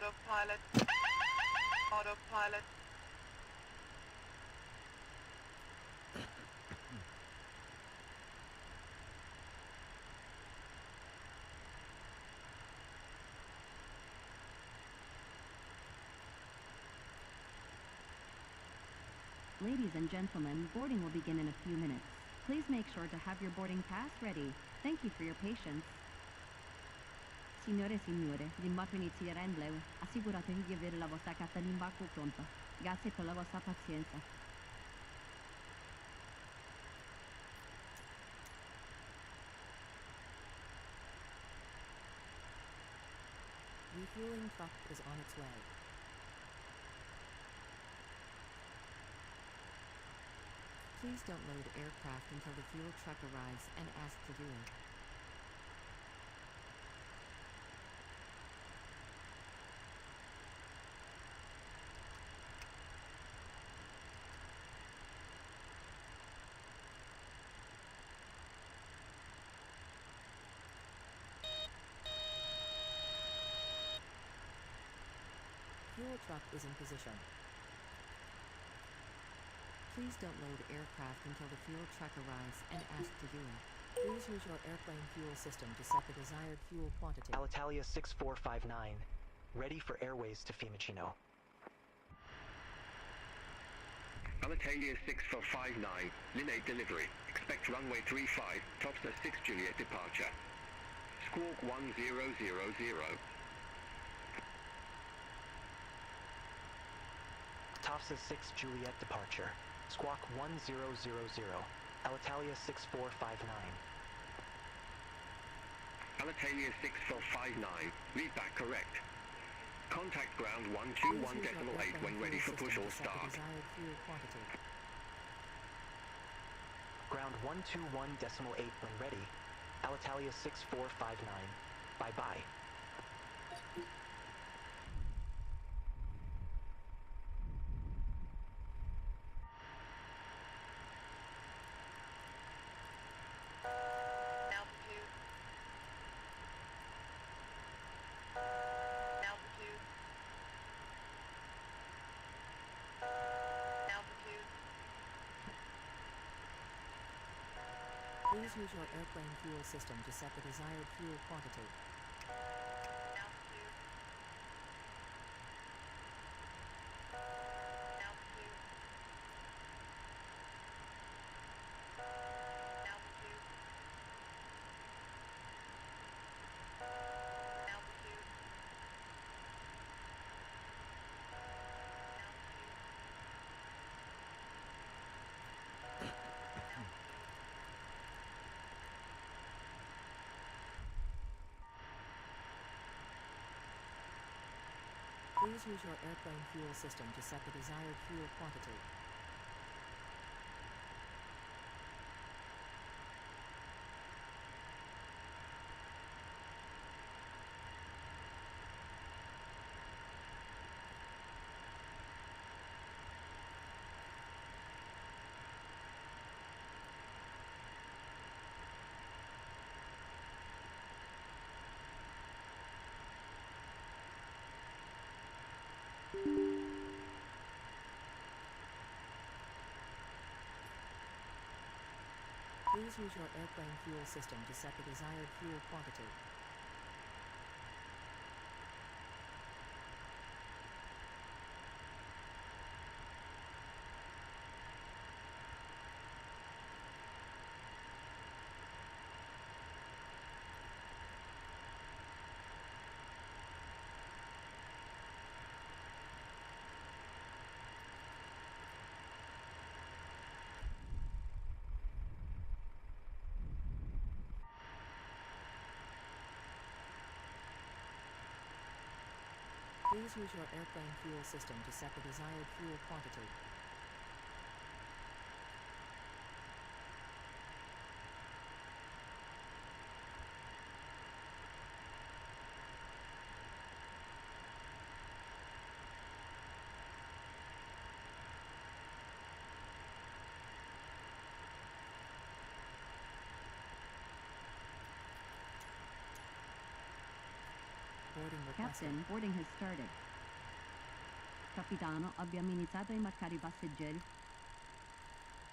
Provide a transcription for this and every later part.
Autopilot. Autopilot. Ladies and gentlemen, boarding will begin in a few minutes. Please make sure to have your boarding pass ready. Thank you for your patience. Signore e signore, l'imbarco inizierà in breve. Assicuratevi di avere la vostra carta d'imbarco pronta. Grazie per la vostra pazienza. Refueling truck is on its way. Please don't load aircraft until the fuel truck arrives and ask for fuel. Fuel truck is in position. Please don't load aircraft until the fuel truck arrives and ask for fuel. Please use your airplane fuel system to set the desired fuel quantity. Alitalia 6459, ready for airways to Fiumicino. Alitalia 6459, Linate delivery. Expect runway 35, Topster 6 Juliet departure. Squawk 1000. TOFSA 6 Juliet departure. Squawk 1000. Alitalia 6459. Alitalia 6459, read back correct. Contact ground 121.8 when ready for push or start. Desired fuel quantity. Ground 121.8 when ready. Alitalia 6459. Bye-bye. Altitude. Altitude. Altitude. Please use your airplane fuel system to set the desired fuel quantity. Altitude. Altitude. Altitude. Altitude. Please use your airplane fuel system to set the desired fuel quantity. Please use your airplane fuel system to set the desired fuel quantity. Please use your airplane fuel system to set the desired fuel quantity. Boarding requested. Captain, boarding has started. Capitano, abbiamo iniziato a imbarcare i passeggeri.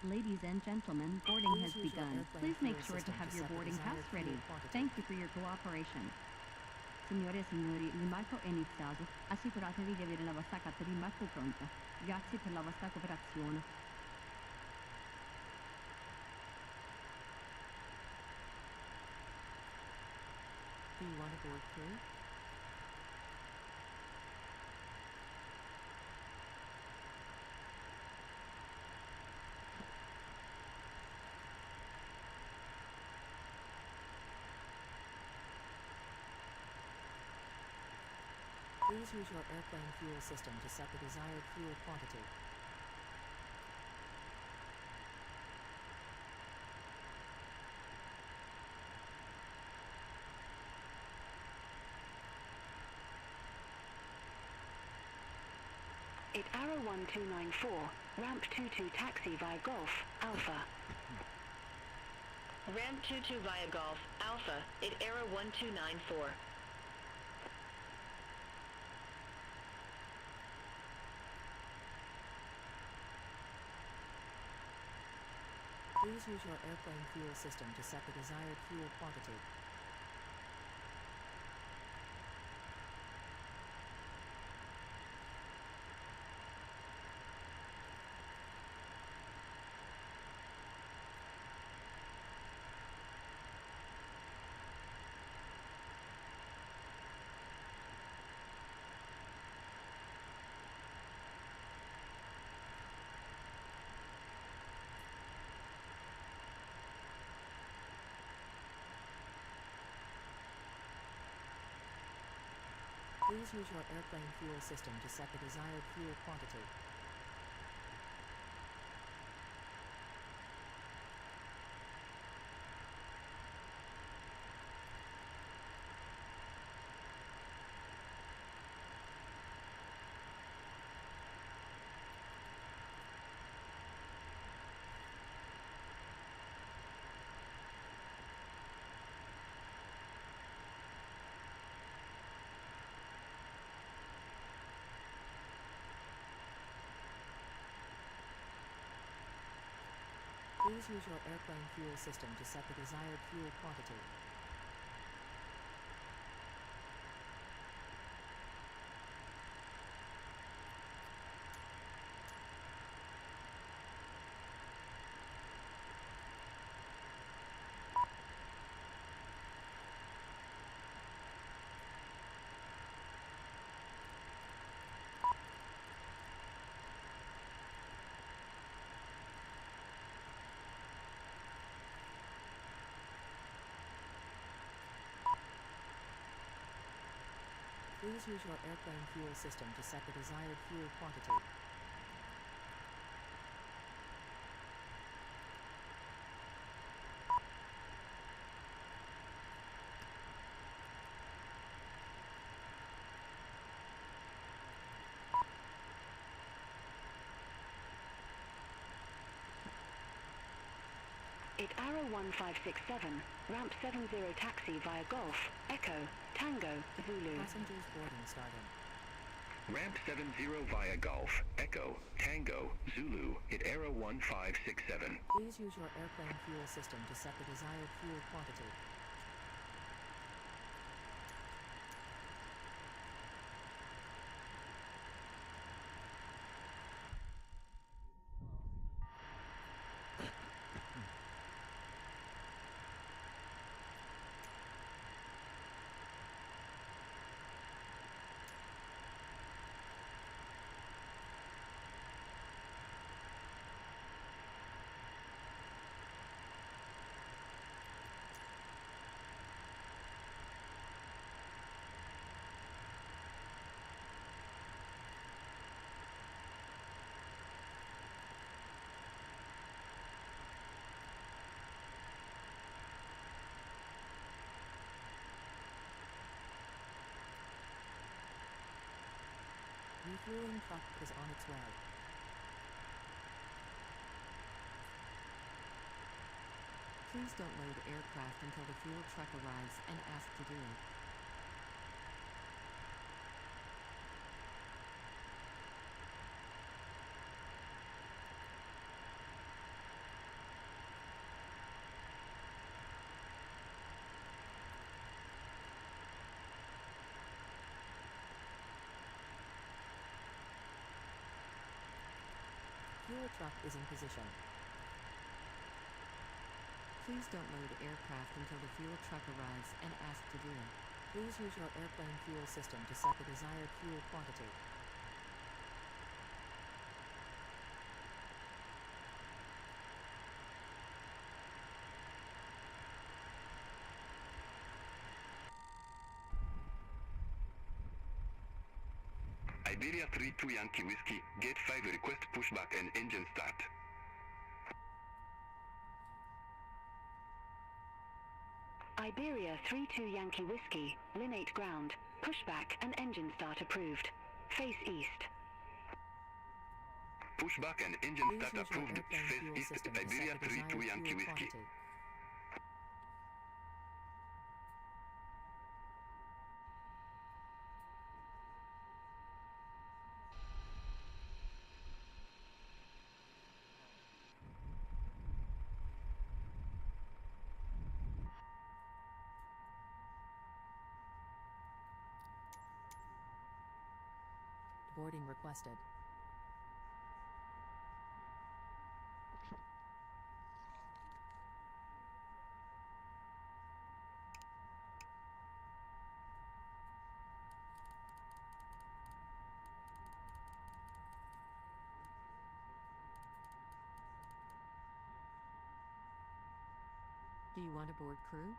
Ladies and gentlemen, boarding has Please use your begun. airplane Please make fuel sure to system have to your set the boarding pass desired ready. fuel quantity. Thank you for your cooperation. Signore e signori, l'imbarco è iniziato. Assicuratevi di avere la vostra carta di imbarco pronta. Grazie per la vostra cooperazione. Do you want a board crew? Please use your airplane fuel system to set the desired fuel quantity. It Arrow 1294, ramp 22 taxi via Golf, Alpha. Ramp 22 via Golf, Alpha, it Arrow 1294. Please use your airplane fuel system to set the desired fuel quantity. Please use your airplane fuel system to set the desired fuel quantity. Please use your airplane fuel system to set the desired fuel quantity. Please use your airplane fuel system to set the desired fuel quantity. It Arrow 1567, ramp 70 taxi via Golf, Echo, Tango, Zulu. Passengers boarding starting. Ramp 70 via Golf, Echo, Tango, Zulu, hit Arrow 1567. Please use your airplane fuel system to set the desired fuel quantity. Refueling truck is on its way. Please don't load aircraft until the fuel truck arrives and ask to do it. fuel truck is in position. Please don't load aircraft until the fuel truck arrives and ask to do it. Please use your airplane fuel system to set the desired fuel quantity. Iberia 32 Yankee Whiskey, Gate 5 request pushback and engine start. Iberia 32 Yankee Whiskey, Linate ground, pushback and engine start approved. Face east. Pushback and engine Please start use your approved. airplane Face fuel east, system to Iberia set the 32 desired Yankee fuel Whiskey. quantity. Boarding requested. Do you want to board crew?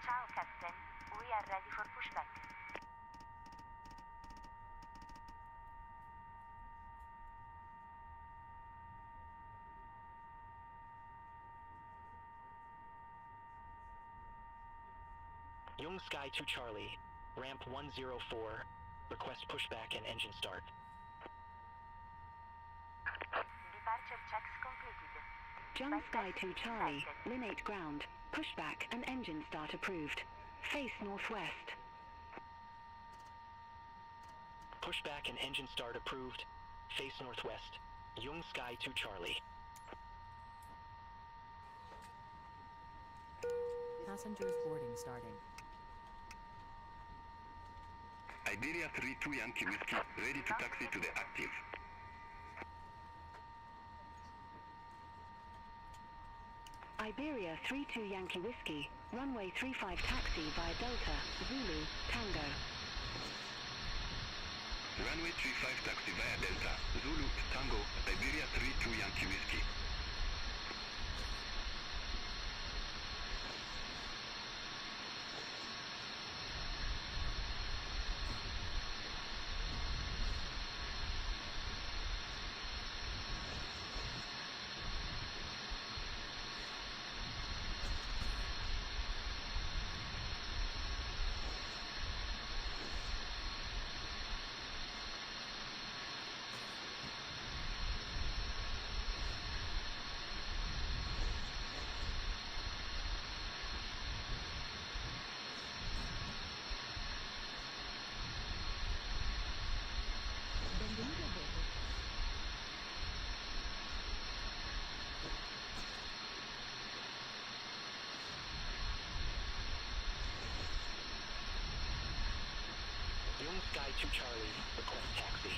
Ciao, Captain. We are ready for pushback. Young Sky to Charlie, ramp 104, request pushback and engine start. Departure checks completed. Jump Sky 2 Charlie, Linate ground, pushback and engine start approved. Face northwest. Pushback and engine start approved. Face northwest. Young Sky to Charlie. Passengers boarding starting. Iberia 32 Yankee Whiskey, ready to taxi to the active. Iberia 32 Yankee Whiskey, runway 35 taxi via Delta, Zulu, Tango. Runway 35 taxi via Delta, Zulu, Tango, Iberia 32 Yankee Whiskey. Benvenuti a bordo. Young Sky to Charlie, request taxi.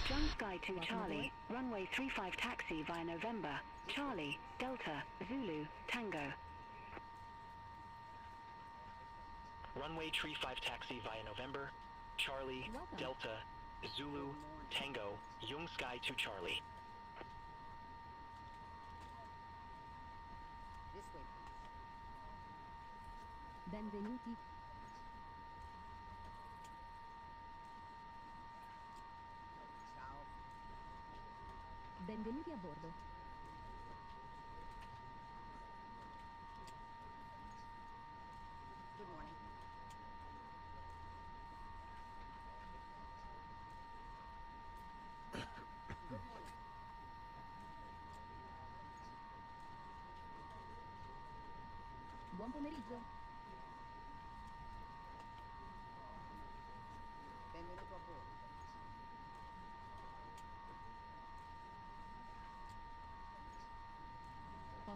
Jump Sky 2 Welcome Charlie, runway 35 taxi via November, Charlie, Delta, Zulu, Tango. Runway 35 taxi via November, Charlie, Welcome. Delta, Zulu, Tango, Young Sky to Charlie. This way, please. Benvenuti. Ciao. Benvenuti a bordo. Good morning. Good morning. Buon pomeriggio. Benvenuto a bordo.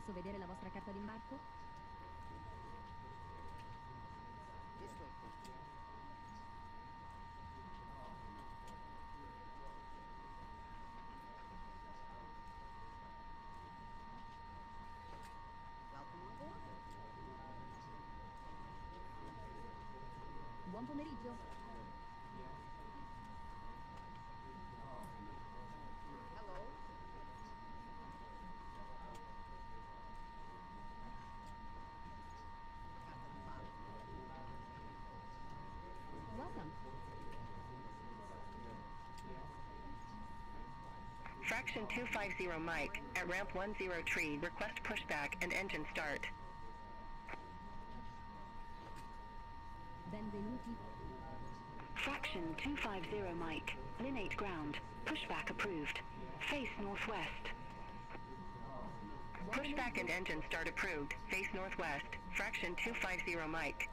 Posso vedere la vostra carta d'imbarco? This way, please. Welcome on board. Buon pomeriggio. Hello. Carta d'imbarco. Welcome. Fraction 250 Mike, at ramp 103, request pushback and engine start. Benvenuti. Fraction 250 Mike, Linate ground, pushback approved. Face northwest. Pushback and engine start approved. Face northwest. Fraction 250 Mike.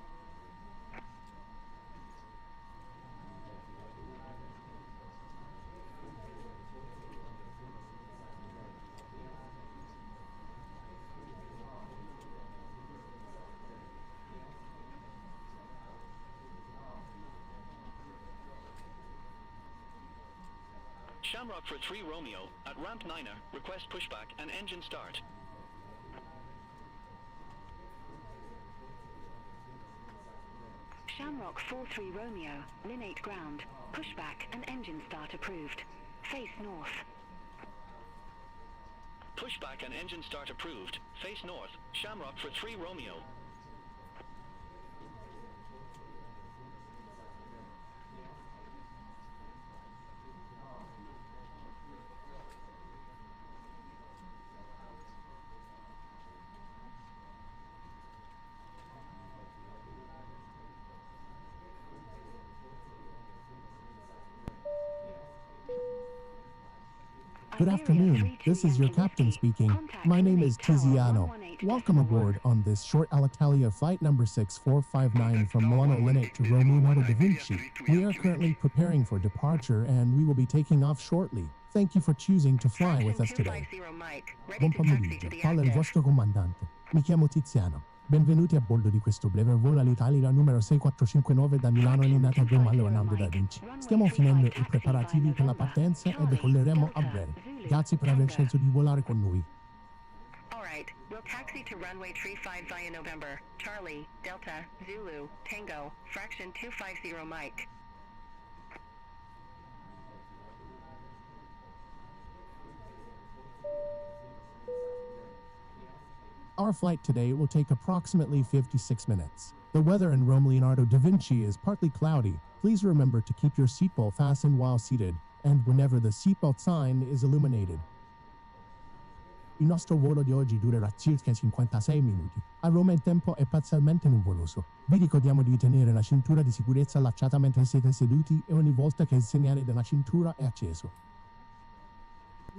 Shamrock for 3 Romeo, at ramp 9er, request pushback and engine start. Shamrock 43 Romeo, Linate ground, pushback and engine start approved. Face north. Pushback and engine start approved. Face north. Shamrock for 3 Romeo. Good afternoon, this is your captain speaking. My name is Tiziano. Welcome aboard on this short Alitalia flight number 6459 from Milano Linate to Roma Leonardo da Vinci. We are currently preparing for departure and we will be taking off shortly. Thank you for choosing to fly with us today. Buon pomeriggio, parla il vostro comandante. Mi chiamo Tiziano. Benvenuti a bordo di questo breve volo all'Italia numero 6459 da Milano Linate a Roma Leonardo da Vinci. Stiamo finendo i preparativi per la partenza e decolleremo a breve. Grazie per aver scelto di volare con noi. Alright, we'll taxi to runway 35 via November. Charlie, Delta, Zulu, Tango, fraction 250 Mike. Our flight today will take approximately 56 minutes. The weather in Rome Leonardo da Vinci is partly cloudy. Please remember to keep your seatbelt fastened while seated, and whenever the seatbelt sign is illuminated. Il nostro volo di oggi durerà circa 56 minuti. A Roma il tempo è parzialmente nuvoloso. Vi ricordiamo di tenere la cintura di sicurezza allacciata mentre siete seduti e ogni volta che il segnale della cintura è acceso.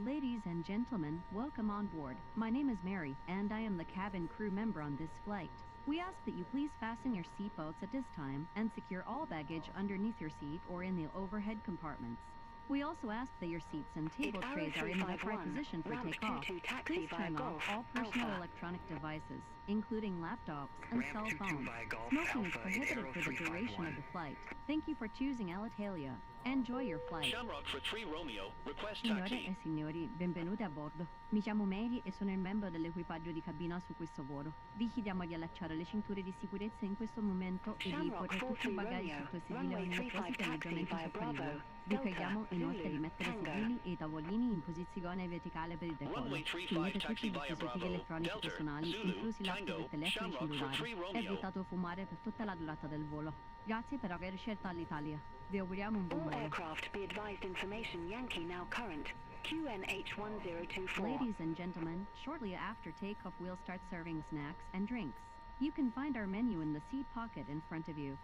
Ladies and gentlemen, welcome on board. My name is Mary, and I am the cabin crew member on this flight. We ask that you please fasten your seatbelts at this time and secure all baggage underneath your seat or in the overhead compartments. We also ask that your seats and table trays are in the upright position for takeoff. Please turn off all personal electronic devices, including laptops and cell phones. Smoking is prohibited for the duration of the flight. Thank you for choosing Alitalia. Enjoy your flight. Shamrock for 3 Romeo, request Signore taxi. e signori, benvenuti a bordo. Mi chiamo Mary e sono il membro dell'equipaggio di cabina su questo volo. Vi chiediamo di allacciare le cinture di sicurezza in questo momento e di porre tutti i bagagli sotto il sedile o in appositi alloggiamenti superiori. Vi preghiamo inoltre di mettere sedili e tavolini in posizione verticale per il decollo. Tenete tutti i dispositivi elettronici personali, inclusi laptop e telefoni cellulari. È vietato fumare per tutta la durata del volo. Grazie per aver scelto l'Italia. Vi auguriamo un buon All volo. aircraft be advised information Yankee now current. QNH1024. Ladies and gentlemen, shortly after takeoff we'll start serving snacks and drinks. You can find our menu in the seat pocket in front of you.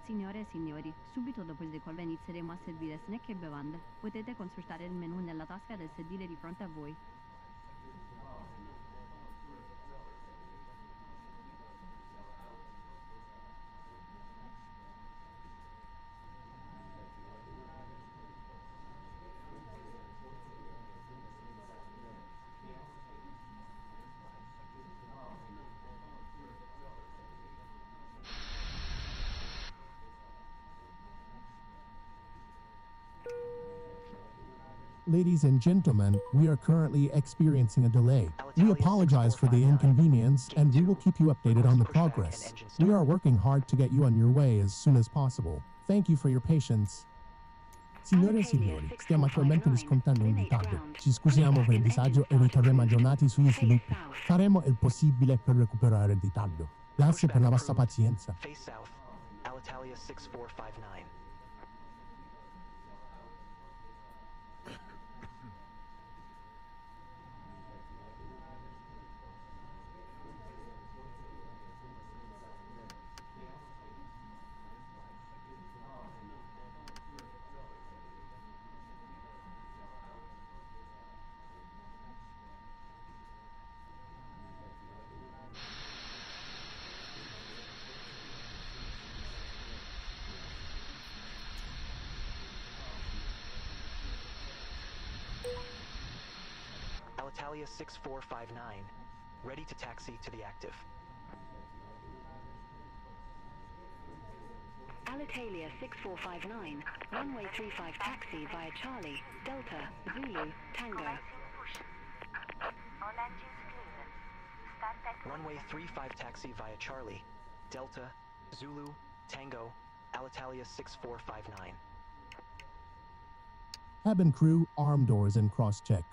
Signore e signori, subito dopo il decollo inizieremo a servire snack e bevande. Potete consultare il menu nella tasca del sedile di fronte a voi. Ladies and gentlemen, we are currently experiencing a delay. We apologize for the inconvenience and we will keep you updated on the progress. We are working hard to get you on your way as soon as possible. Thank you for your patience. Signore e signori, stiamo attualmente riscontrando un ritardo. Ci scusiamo per il disagio e riterremo aggiornati sugli sviluppi. Faremo il possibile per recuperare il ritardo. Grazie per la vostra pazienza. Face south, Alitalia 6459. Alitalia 6459, ready to taxi to the active. Alitalia 6459, runway 35 taxi via Charlie, Delta, Zulu, Tango. All engines clear. Start at Runway 35 taxi via Charlie, Delta, Zulu, Tango, Alitalia 6459. Cabin crew, arm doors and cross-check.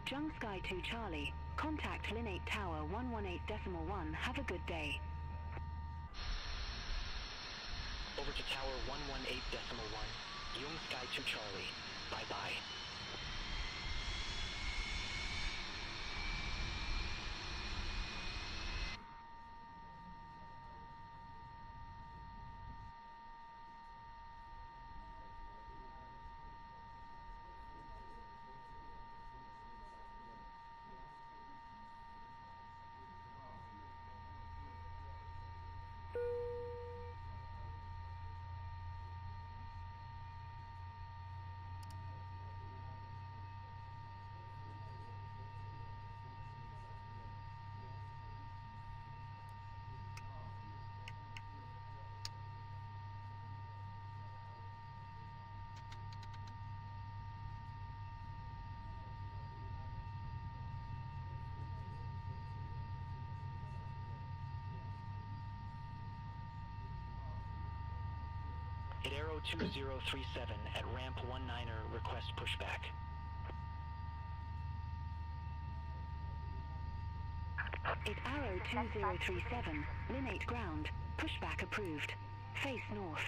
Jung Sky 2 Charlie, contact Linate Tower 118.1, have a good day. Over to Tower 118.1, Yung Sky 2 Charlie, bye-bye. Hit Arrow 2037 at ramp 19er, request pushback. It Arrow 2037, Linate ground, pushback approved. Face north.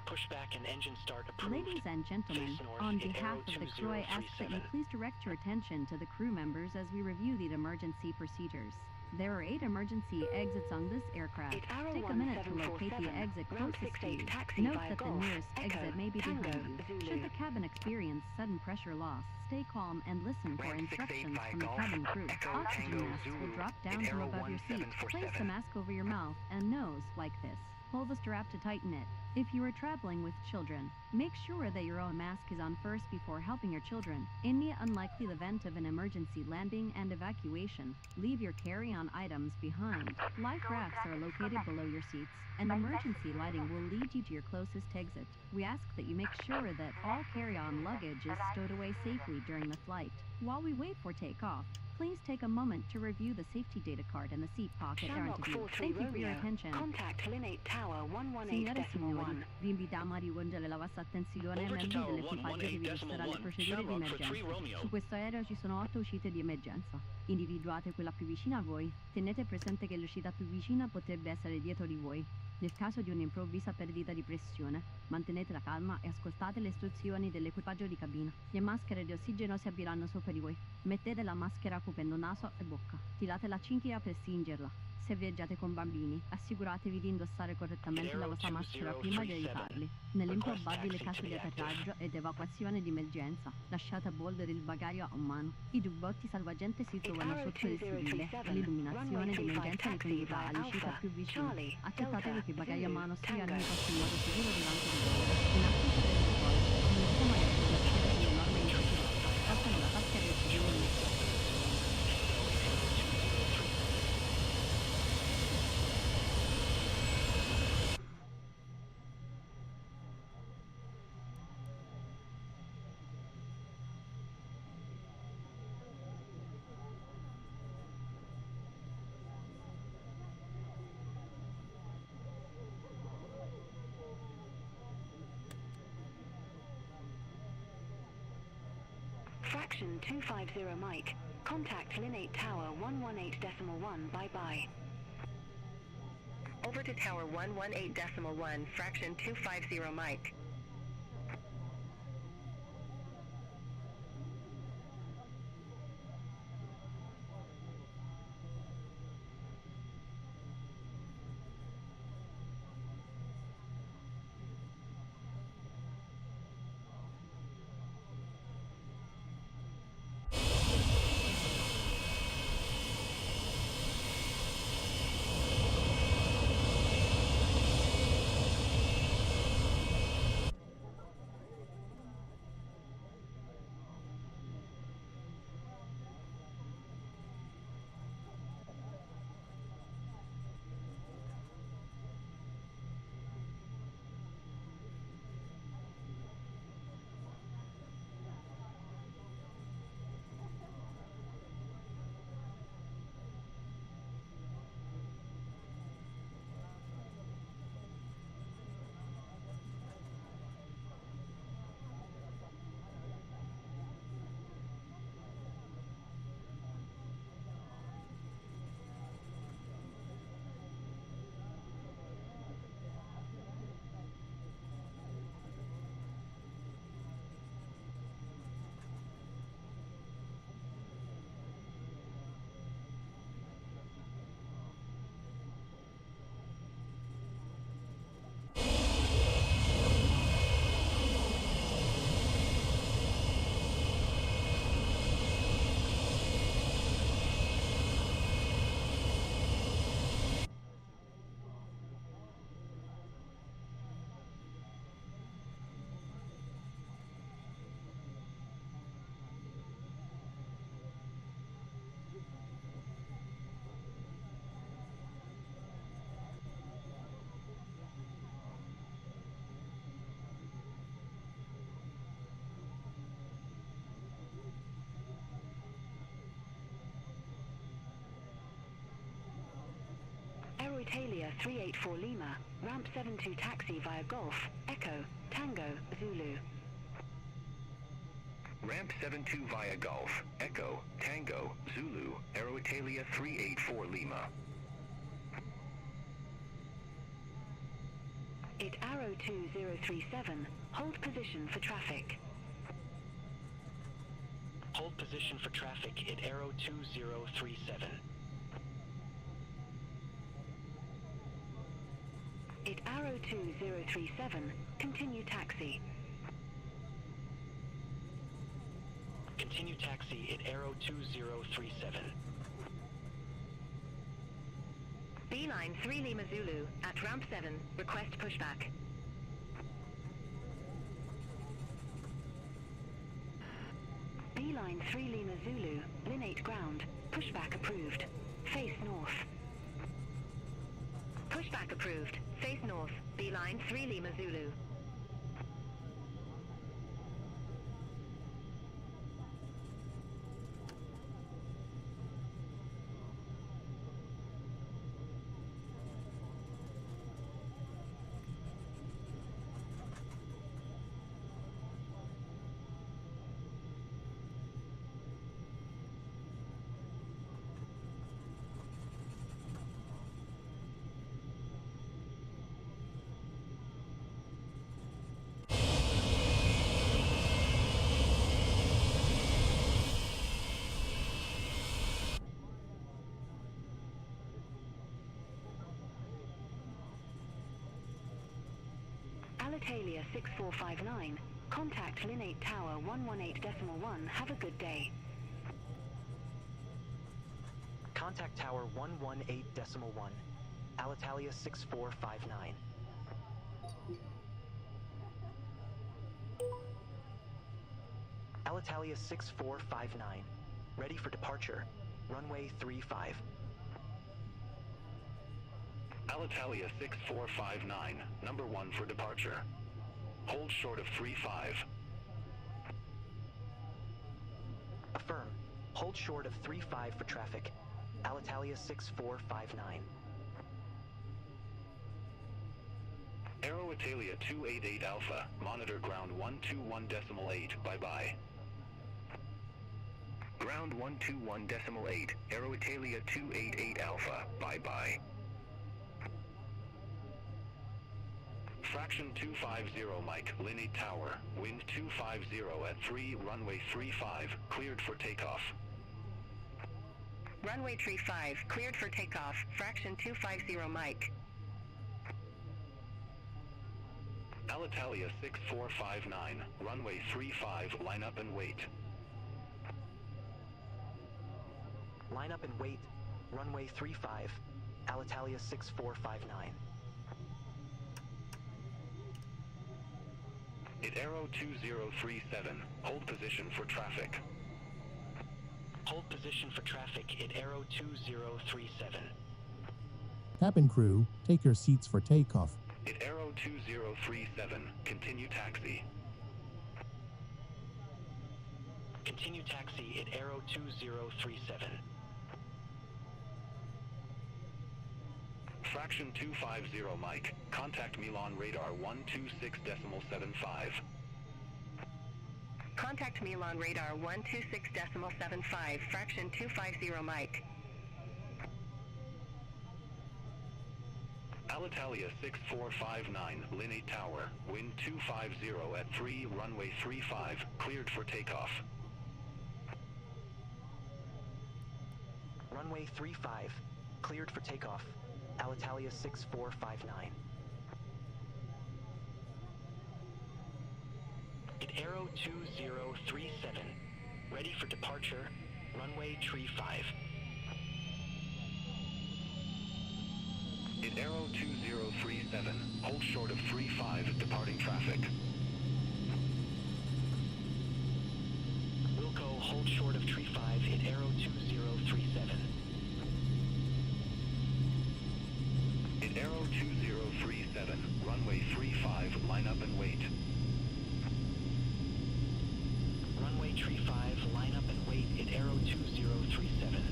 Pushback and engine start approved. Ladies and gentlemen, Face north, on hit behalf Arrow of the crew, I ask that you 2037. please direct your attention to the crew members as we review the emergency procedures. There are 8 emergency exits on this aircraft. It Arrow Take a minute to locate the 1747, exit route closest to 68 you. taxi Note via that the Golf, nearest Echo, exit may be Tango, behind you. Zulu. Should the cabin experience sudden pressure loss, stay calm and listen for Ramp 68 instructions via from the Golf, cabin crew. Echo, Oxygen Tango, masks will Zulu, drop down hit from Arrow above your seat. Place 1747. the mask over your mouth and nose like this. Pull the strap to tighten it. If you are traveling with children, make sure that your own mask is on first before helping your children. In the unlikely event of an emergency landing and evacuation, leave your carry-on items behind. Life rafts are located below your seats, and emergency lighting will lead you to your closest exit. We ask that you make sure that all carry-on luggage is stowed away safely during the flight. While we wait for takeoff, please take a moment to review the safety data card in the seat pocket Shamrock interview. 43 Thank you for your Romeo, attention. contact Linate Tower Signore e signori, 118.1. vi invitiamo a rivolgere la vostra attenzione ai Over to membri Tower dell'equipaggio che vi resterà le 118.1, procedure di Shamrock for 3 emergenza. Romeo. Su questo aereo ci sono 8 uscite di emergenza. Individuate quella più vicina a voi. Tenete presente che l'uscita più vicina potrebbe essere dietro di voi. Nel caso di un'improvvisa perdita di pressione, mantenete la calma e ascoltate le istruzioni dell'equipaggio di cabina. Le maschere di ossigeno si apriranno sopra di voi. Mettete la maschera coprendo naso e bocca. Tirate la cinghia per stringerla. Se viaggiate con bambini, assicuratevi di indossare correttamente la vostra maschera prima di aiutarli. Nell'improbabile caso di atterraggio ed evacuazione di emergenza, lasciate a bordo il bagaglio a mano. I giubbotti salvagente si trovano sotto il sedile e l'illuminazione di emergenza li condurrà all'uscita più vicina. Accertatevi che i bagagli a mano siano in posto in modo sicuro davanti a voi. In attesa del volo, non siamo a riconoscere le norme in sicurezza. Passando la taschera Fraction 250 Mike. Contact Linate Tower 118.1. Bye-bye. Over to Tower 118.1, fraction 250 Mike. Italia 384 Lima, ramp 72 taxi via Golf, Echo, Tango, Zulu. Ramp 72 via Golf, Echo, Tango, Zulu, Aero Italia 384 Lima. It Arrow 2037, hold position for traffic. Hold position for traffic at Arrow 2037. It Arrow 2037, continue taxi. Continue taxi at Arrow 2037. Beeline 3 Lima Zulu, at ramp 7, request pushback. Beeline 3 Lima Zulu, Linate ground, pushback approved. Face north. Pushback approved. Face north. Beeline 3 Lima Zulu. Alitalia 6459, contact Linate Tower 118.1, have a good day. Contact Tower 118.1, Alitalia 6459. Alitalia 6459, ready for departure, runway 35. Alitalia 6459, number 1 for departure. Hold short of 35. Affirm. Hold short of 35 for traffic. Alitalia 6459. Aero Italia 288 Alpha, monitor ground 121.8, bye-bye. Ground 121.8, Aero Italia 288 Alpha, bye-bye. Fraction 250 Mike, Linate Tower, wind 250 at 3, runway 35, cleared for takeoff. Runway 35, cleared for takeoff. Fraction 250 Mike. Alitalia 6459, runway 35, line up and wait. Line up and wait. Runway 35, Alitalia 6459. Hit Aero 2037, hold position for traffic. Hold position for traffic at Aero 2037. Cabin crew, take your seats for takeoff. Hit Aero 2037, continue taxi. Continue taxi at Aero 2037. Fraction 250 Mike, contact Milan radar 126.75. Contact Milan radar 126.75, fraction 250 Mike. Alitalia 6459, Linate Tower, wind 250 at 3, runway 35, cleared for takeoff. Runway 35, cleared for takeoff. Alitalia 6459. At Aero 2037, ready for departure, runway 35. At Aero 2037, hold short of 35, departing traffic. Wilco, hold short of 35 at Aero 2037. At Aero 2037, runway 35, line up and wait. Runway 35, line up and wait at Aero 2037.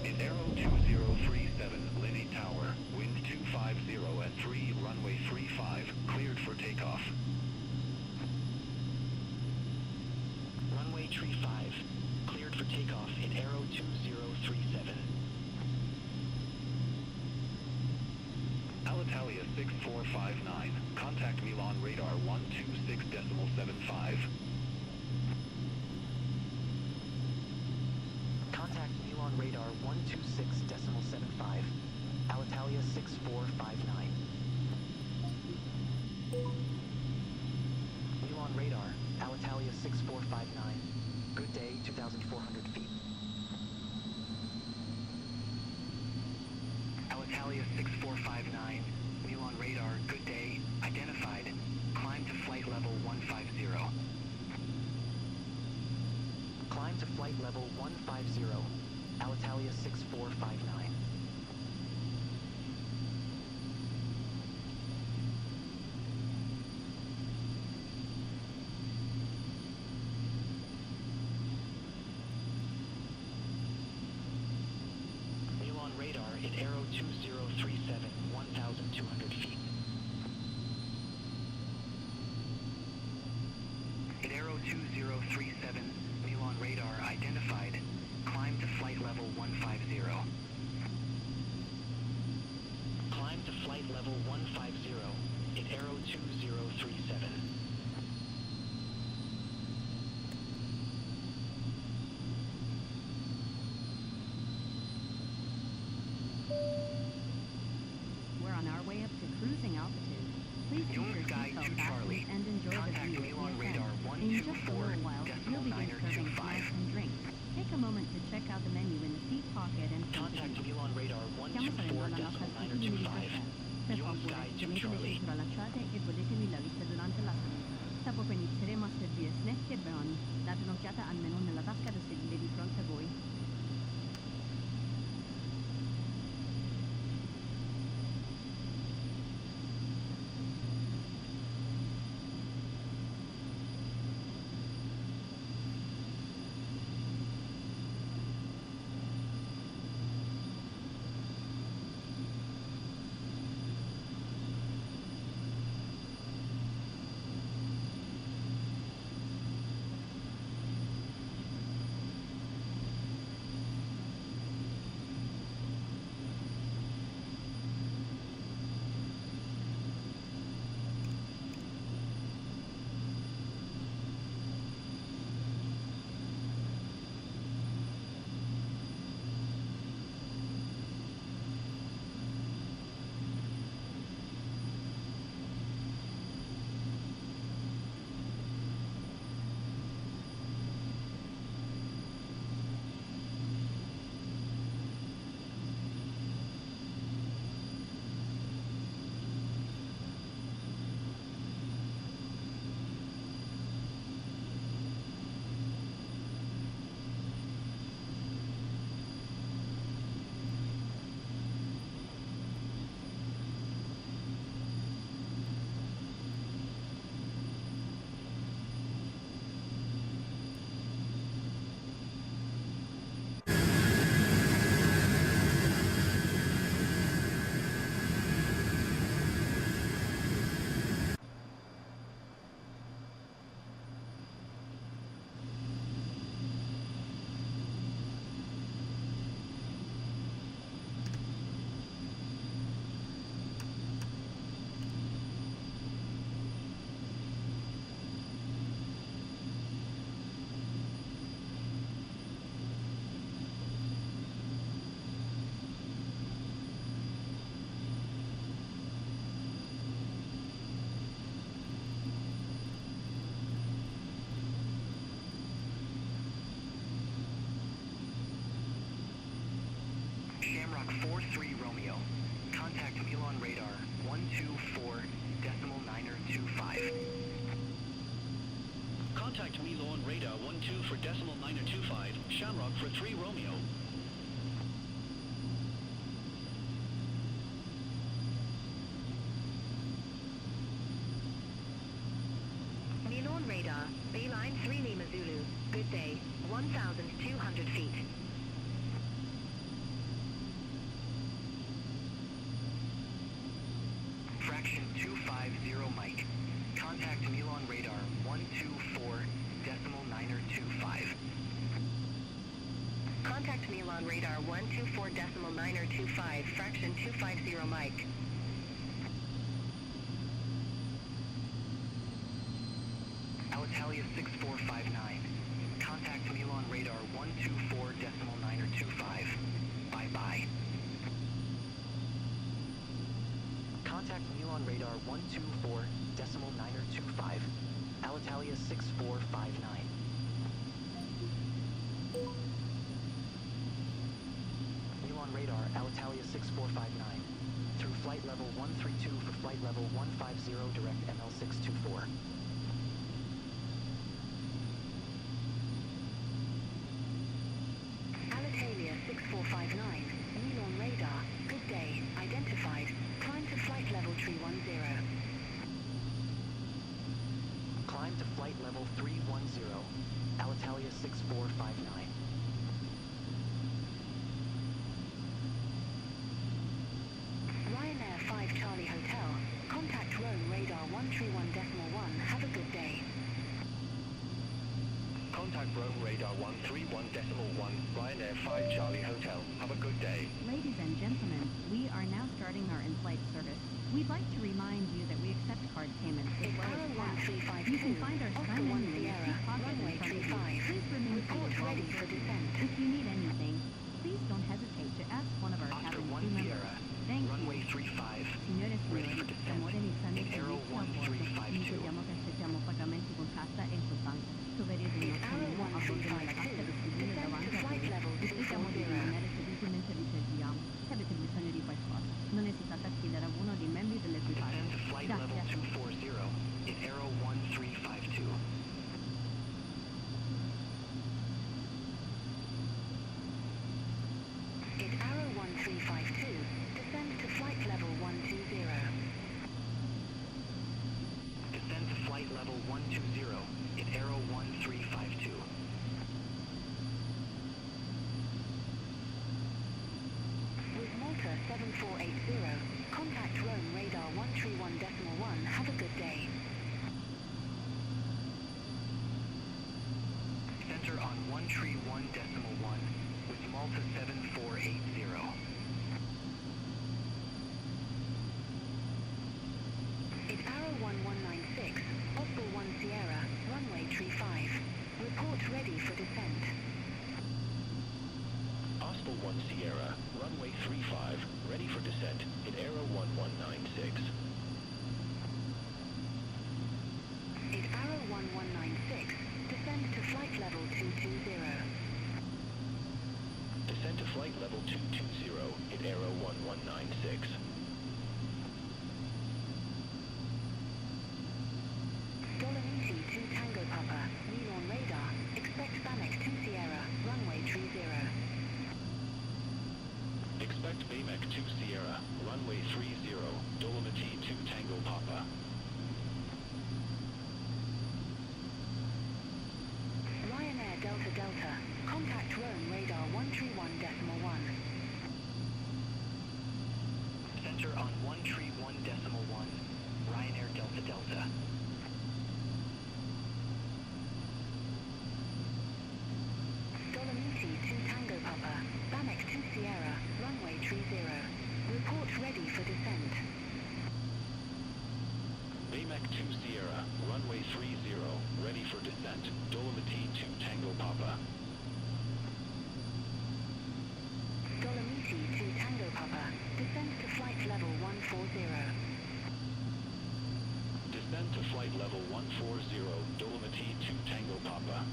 At Aero 2037, Linate Tower, wind 250 at 3, runway 35, cleared for takeoff. Runway 35, cleared for takeoff at Aero 2037. Alitalia 6459, contact Milan radar 126.75. Contact Milan radar 126.75. Alitalia 6459. Milan radar, Alitalia 6459. Good day, 2,400 feet. Alitalia 6459, Milan radar, good day, identified. Climb to flight level 150. Climb to flight level 150. Alitalia 6459. Milan radar at Aero 2037, 1,200 feet. At Aero 2037, Milan radar identified. Climb to flight level 150. Climb to flight level 150 at Aero 2037. We're on our way up to cruising altitude. Please keep Young your Sky seatbelt 2 Charlie, fastened and enjoy the contact view Milan as we radar ascend. In just a little while, we'll begin serving 124.925. snacks and drinks. Take a moment to check out the menu in the seat pocket and Contact Milan radar Stiamo salendo alla nostra altitudine di 124.925. Per Young favore, Sky 2 tenete le Charlie. cinture allacciate e godetevi la vista durante la salita. Tra poco inizieremo a servire snack e brownie. Date un'occhiata al menù nella tasca del sedile di fronte a voi. 43 Romeo. Contact Milan radar 124.925. Contact Milan radar 12 for decimal 925. Shamrock for 3 Romeo. Milan radar, B-line 3 Lima Zulu. Good day, 1,200 feet. Fraction 250 Mike. Contact Milan radar 124.925. Contact Milan radar 124.925, fraction 250 Mike. Alitalia 6459. Contact Milan radar 124.925. Bye-bye. Contact Milan radar 124.925. Alitalia 6459. Milan radar Alitalia 6459. Through flight level 132 for flight level 150 direct ML624. Alitalia 6459, Milan radar, good day, identified, climb to flight level 310. Climb to flight level 310. Alitalia 6459. Ryanair 5 Charlie Hotel, contact Rome radar 131.1, have a good day. Contact Rome radar 131.1, Ryanair 5 Charlie Hotel. Have a good day. Ladies and gentlemen, we are now starting our in-flight service. We'd like to remind you that we accept card payments as It's well as Arrow cash. 1352, You can find our Oscar sign 1 menu in your Sierra, seat pocket in runway front of you. 35. Please remain Report seated while ready we for circle. descent. If you need anything, please don't hesitate to ask one of our Oscar cabin 1 crew members. Sierra. Thank Runway you. 35. Signore e Ready signori, for descent. stiamo realizzando In il Arrow servizio a bordo. Vi 1352. ricordiamo che accettiamo pagamenti con carta e contanti. Troverete il It's nostro Arrow menu a bordo nella 1352. vasca vestibile Descend davanti to a flight voi. level Vi preghiamo di 240. rimanere seduti mentre vi serviamo. Se avete bisogno di qualcosa, non esitate a chiedere a uno dei membri dell'equipaggio. Descend to flight level Grazie. 240. In Arrow 1352. It's Arrow 1352, descend to flight level 120. Descend to flight level 120. In Arrow 1352. With Malta 7480, contact Rome radar 131.1, have a good day. Center on 131.1 with Malta 7480. It's Arrow 1196, Oscar 1 Sierra, runway 35. Report ready for descent. Oscar 1 Sierra, runway 35, ready for descent in Aero 1196. It's Arrow 1196, descend to flight level 220. Descend to flight level 220 in Aero 1196. Dolomiti 2 Tango Papa, Milan radar, expect Bamek 2 Sierra, runway 30. Expect Baymek 2 Sierra, runway 30, Dolomiti 2 Tango Papa. Ryanair Delta Delta, contact Rome radar 131.1. Center on 131.1. Ryanair Delta Delta. Dolomiti 2 Tango Papa, Bamek 2 Sierra, runway 30. Report ready for descent. Baymek 2 Sierra, runway 30, ready for descent, Dolomiti 2 Tango Papa. Dolomiti 2 Tango Papa, descend to flight level 140. Descend to flight level 140, Dolomiti 2 Tango Papa.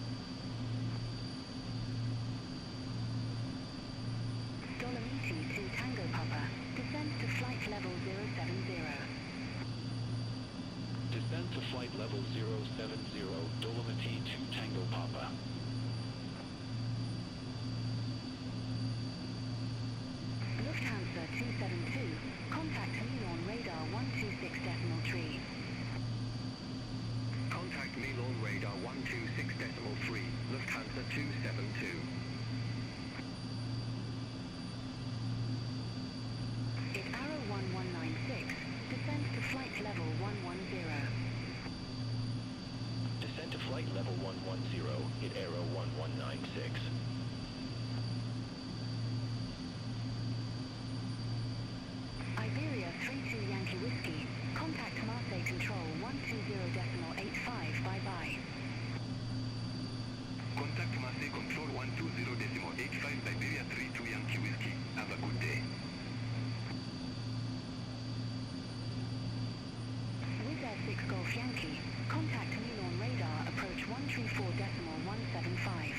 Dolomiti 2 Tango level 070, Dolomiti 2 Tango Papa. Lufthansa 272, contact Milan radar 126.3. Contact Milan radar 126.3, Lufthansa 272. It Arrow 1196, descend to flight level 110. Descend to flight level 110, hit Arrow 1196. Iberia 32 Yankee Whiskey, contact Marseille Control 120.85, bye-bye. Contact Marseille Control 120.85, Iberia 32 Yankee Whiskey. Have a good day. Wizz Air 6 Golf Yankee, contact Milan radar, approach 134.175.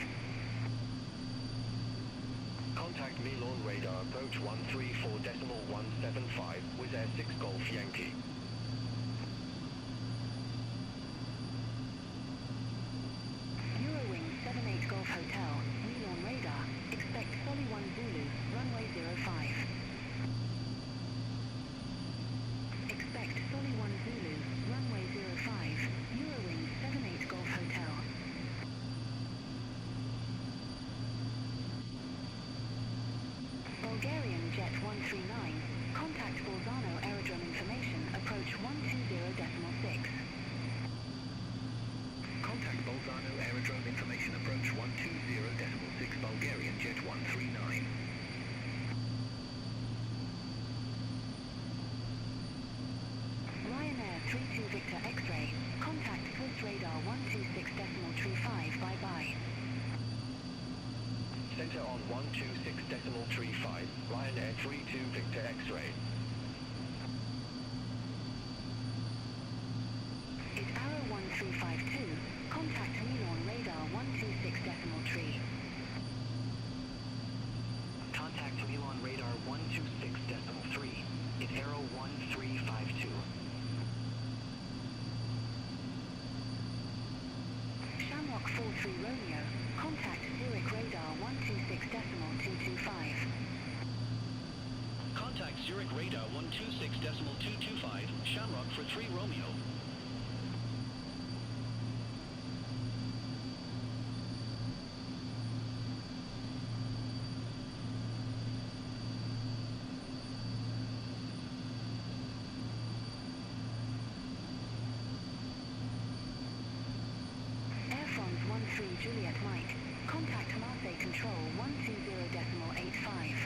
Contact Milan radar approach 134.175, Wizz Air 6 Golf Yankee. Eurowing 78 Golf Hotel, Milan radar, expect Solly 1 Zulu, runway 05. Expect Solly 1 Zulu, runway 05, Eurowing 78 Golf Hotel. Bulgarian Jet 139, contact Bolzano Aerodrome information, approach 120.6. Contact Bolzano Aerodrome information approach 120.6, Bulgarian Jet 139. Ryanair 32 Victor X-ray, contact Swiss radar 126.35, bye-bye. Center on 126.35, Ryanair 32 Victor X-ray. It Arrow 1352, contact Milan radar 126.3. Contact Milan radar 126.3. It Arrow 1352. Shamrock 43 Romeo, contact Zurich radar 126.225. Contact Zurich radar 126.225, Shamrock for 3 Romeo. Air France 13 Juliet Mike, contact Marseille Control 120.85.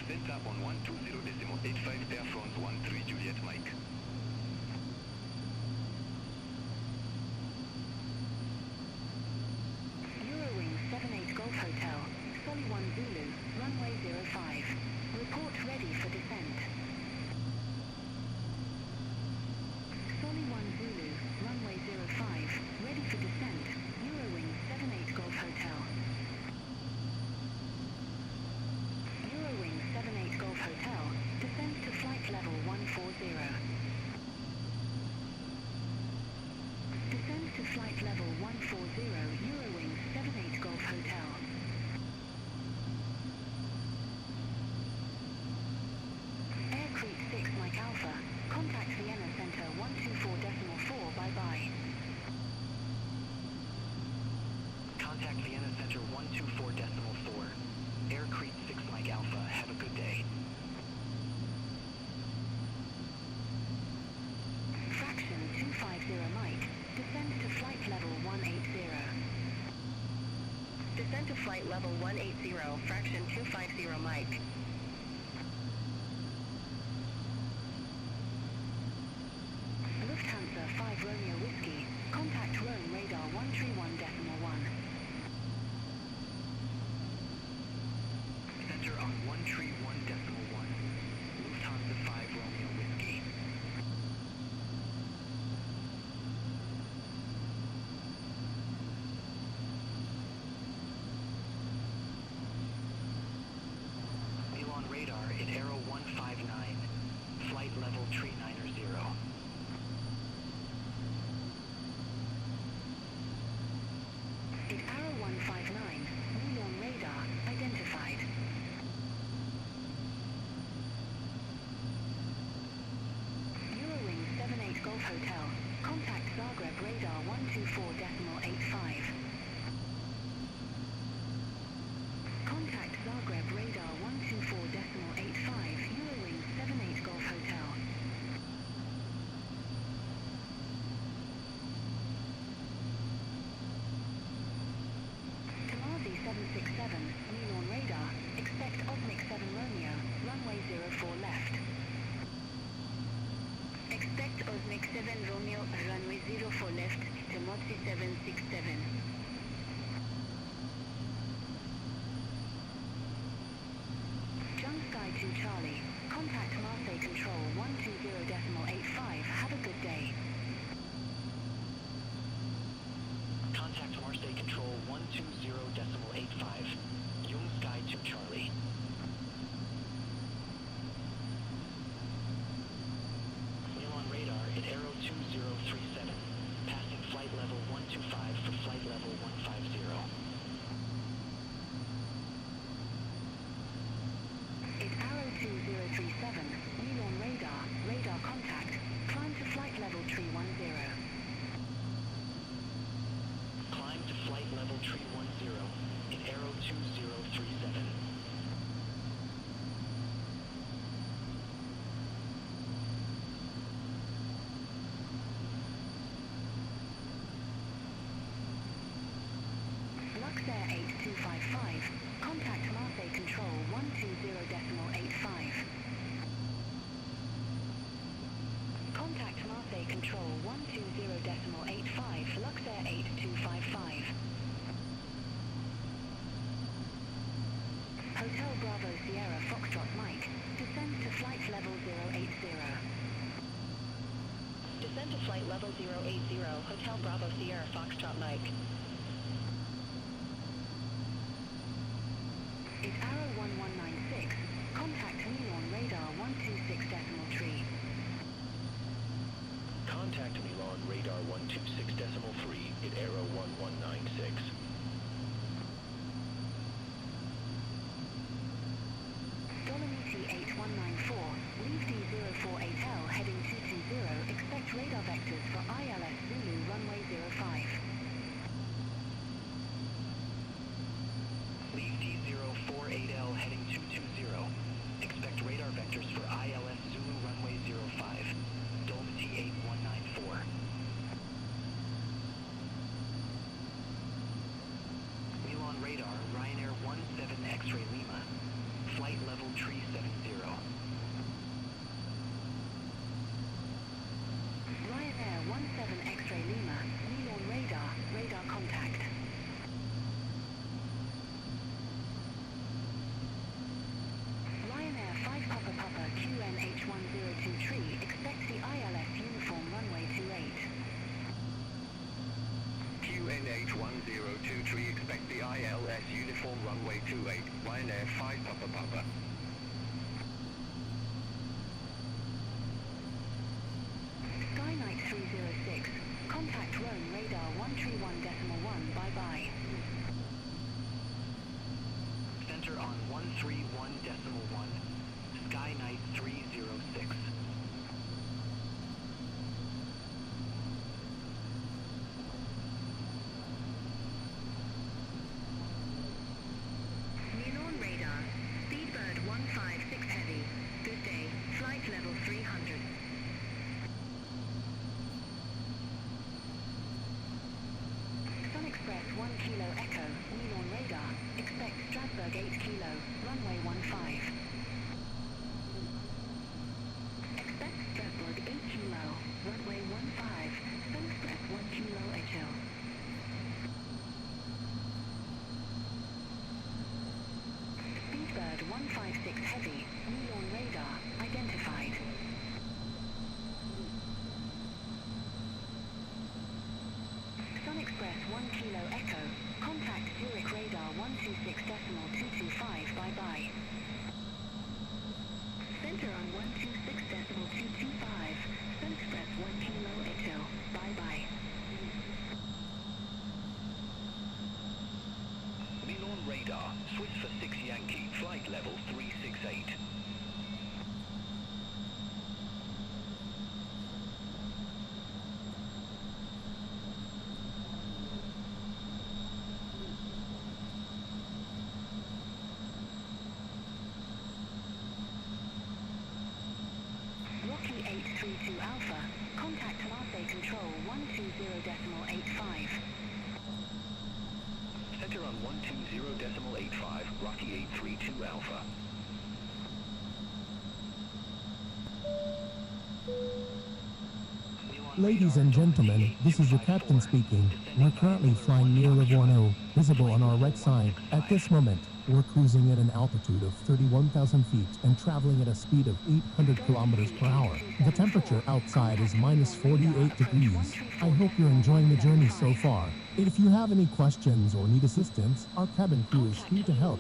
Center on 120.85, Air France 13 Juliet Mike. Eurowing 78 Golf Hotel, Solly 1 Zulu, runway 05. Report ready for descent. Solly 1 Zulu, runway 05, ready for descent. Eurowing 78 Golf Hotel. Eurowing 78 Golf Hotel, descend to flight level 140. Descend to flight level 140, Eurowing 78 Golf Hotel. Air Crete 6 Mike Alpha, contact Vienna Center 124.4, bye-bye. Contact Vienna Center 124.4. Air Crete 6 Mike Alpha. Have a good day. Fraction 250 Mike, descend to flight level 180. Descend to flight level 180, fraction 250 Mike. Lufthansa 5 Romeo Whiskey, contact Rome radar 131.1. Center on 131.1. Lufthansa 5 Romeo Whiskey. MSFS2024-767. Jump Sky 2 Charlie. Contact Marseille Control 120.85. Have a good day. Contact Marseille Control 120.85. Jung Sky 2 Charlie. Wheel on radar at Arrow 2037. Passing flight level 125 for flight level 150. It's Arrow 2037. Wheel on radar. Radar contact. Climb to flight level tree 10. Climb to flight level tree 10 in Arrow 2037. Luxair 8255. Contact Marseille Control 120.85. Contact Marseille Control 120.85. Luxair 8255. Hotel Bravo Sierra Foxtrot Mike. Descend to flight level 080. Descend to flight level 080, Hotel Bravo Sierra Foxtrot Mike. It's Arrow 1196. Contact me on radar 126.3. Contact Milan radar 126.3 at Arrow 1196. Dolomiti 8194. Leave D048L heading 220. Expect radar vectors for ILS Zulu runway 05. Leave D048L heading 220. Expect radar vectors for ILS Zulu runway 05. Dolomiti 8194. Wheel on radar, Ryanair 17 X-ray Lima. Flight level tree 70. Ryanair 17 X-ray Lima. Wheel on radar. Radar contact. Ryanair 5 Papa Papa QNH102 tree. Expect the ILS uniform runway 28. QNH102 tree, expect the ILS uniform runway 28, Ryanair 5 Papa Papa. Skynight 306. Contact Rome radar 131.1. Bye bye. Center on 131.1. Skynight 306. Milan radar. Speedbird 156 heavy. Good day. Flight level 300. Sun Express 1 Kilo Echo. Milan radar. Expect Strasbourg 8 Kilo. Runway 15. Expect Strasbourg 8 Kilo. Runway 15. Sun Express 1 Kilo Echo. Speedbird 156 heavy. Milan radar. Identified. Sun Express 1 Kilo Echo. Contact Zurich radar 126.225. Bye bye. Center on 126.225. Sun Express 1 Kilo Echo. Bye bye. Milan radar, Swiss for 6 Yankee, flight level 368. Rocky 832 Alpha. Contact Marseille Control 120.85. Center on 120.85, Rocky 832 Alpha. Wheel Ladies and gentlemen, this is your captain speaking. We're currently flying near Livorno, visible on our right side. At this moment, we're cruising at an altitude of 31,000 feet and traveling at a speed of 800 kilometers per hour. The temperature outside is minus 48 degrees. I hope you're enjoying the journey so far. If you have any questions or need assistance, our cabin crew is here to help.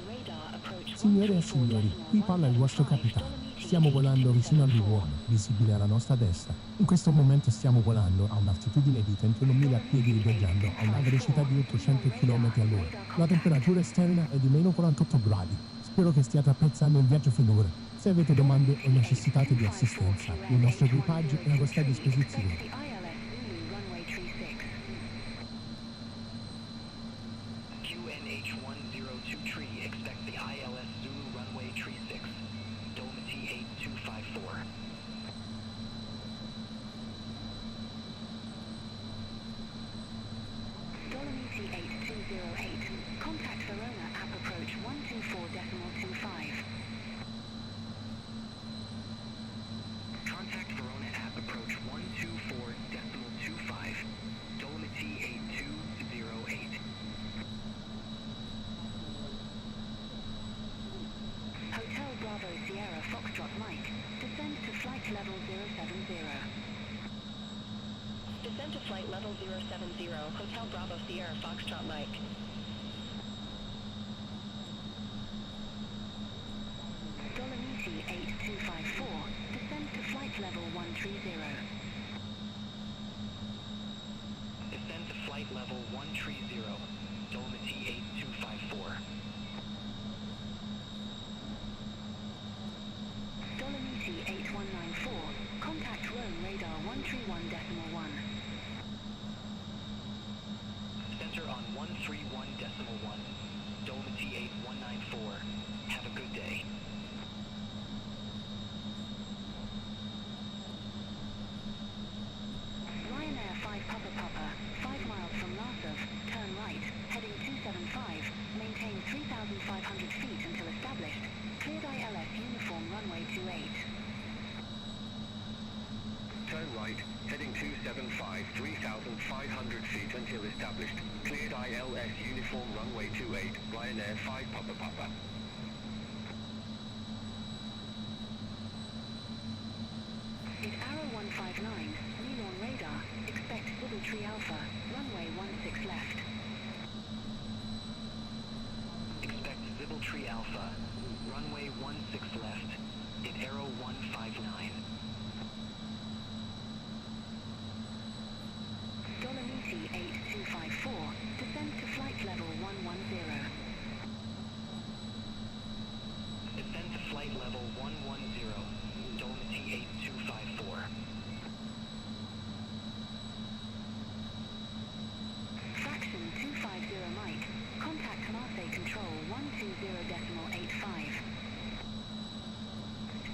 Signore e signori, qui parla il vostro capitano. Stiamo volando vicino a Livorno, visibile alla nostra destra. In questo momento stiamo volando a un'altitudine di 31.000 piedi viaggiando a una velocità di 800 km all'ora. La temperatura esterna è di meno 48 gradi. Spero che stiate apprezzando il viaggio finora. Se avete domande o necessitate di assistenza, il nostro equipaggio è a vostra disposizione. Contact Verona app approach 124.25. Contact Verona app approach 124.25. Dolomiti 8208. Hotel Bravo Sierra Foxtrot Mike. Descend to flight level 070. Descend to flight level 070, Hotel Bravo Sierra Foxtrot Mike. Dolomiti 8254, descend to flight level 130. Descend to flight level 130. Dolomiti 8254. Dolomiti 8194, contact Rome radar 131.1. Center on 131.1. Dolomiti 8194. Have a good day. Ryanair 5 Papa, 5 miles from Larsov, turn right, heading 275, maintain 3,500 feet until established. Cleared ILS uniform runway 28. Turn right, heading 275, 3,500 feet until established. Cleared ILS uniform runway 28, Ryanair 5 Papa. At Arrow 159, Milan radar, expect Tree Alpha, runway 16 left. Expect Tree Alpha, runway 16 left, at Arrow 159. Dolomiti 8254, descend to flight level 110. Descend to flight level 110, Dolomiti 8254. Fraction 250 Mike, contact Marseille Control 120.85.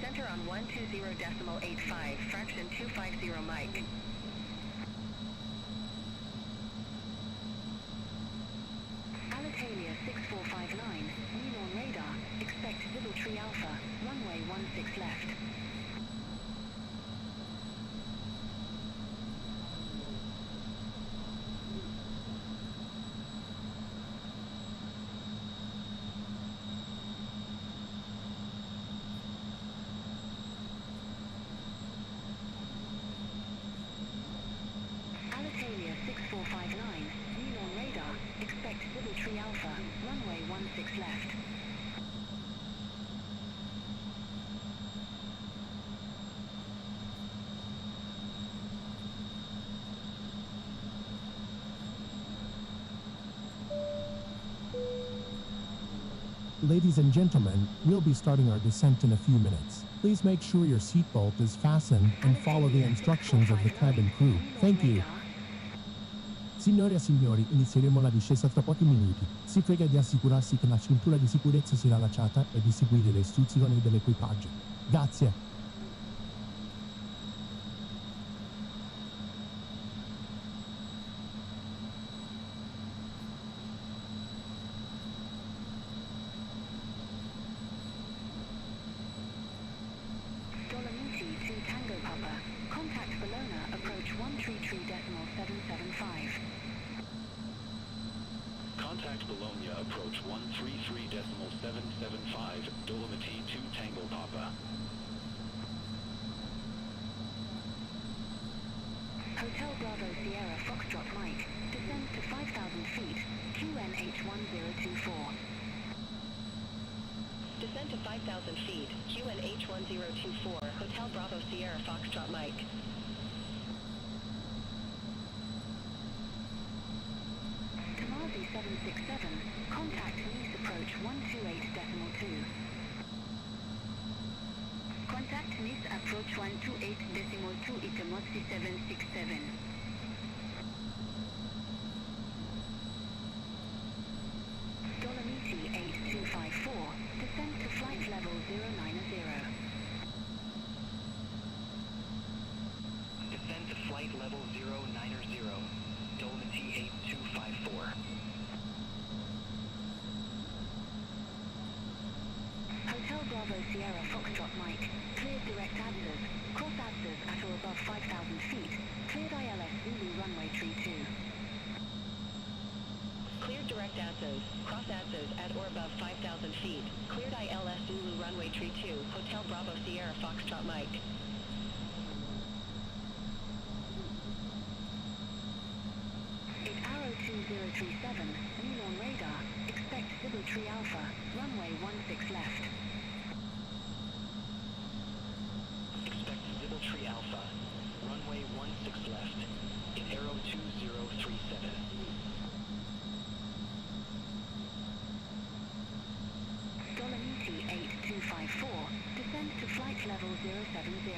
Center on 120.85, fraction 250 Mike. Alitalia 6459, Milan radar, expect Tree Alpha, runway 16 left. Alitalia 6459, Milan radar, expect Tree Alpha, runway 16 left. Ladies and gentlemen, we'll be starting our descent in a few minutes. Please make sure your seatbelt is fastened and follow the instructions of the cabin crew. Thank you. Signore e signori, inizieremo la discesa tra pochi minuti. Si prega di assicurarsi che la cintura di sicurezza sia allacciata e di seguire le istruzioni dell'equipaggio. Grazie. Dolomiti 2 Tango Papa, contact Bologna approach 131. Contact Bologna approach 133.775, Dolomiti 2 Tango Papa. Hotel Bravo Sierra Foxtrot Mike, descends to 5,000 feet, QNH1024. Descend to 5,000 feet, QNH1024, Hotel Bravo Sierra Foxtrot Mike. Tamazi 767, contact Nice approach 128.2. Contact Nice approach 128.2 Itamoxi 767. Dolomiti 8254, descend to flight level 090. Descend to flight level 090, Dolomiti 8254. Hotel Bravo Sierra Foxtrot Mike, cleared direct answers, cross answers at or above 5,000 feet, cleared ILS Zulu runway tree 2. Cleared direct answers, cross answers at or above 5,000 feet, cleared ILS Zulu runway tree 2, Hotel Bravo Sierra Foxtrot Mike. It Arrow 2037, Neil on radar, expect Civil Tree Alpha, runway 16 left. Expect Civil Tree Alpha, runway 16 left, in Arrow 2037. Dolomiti 8254, descend to flight level 070.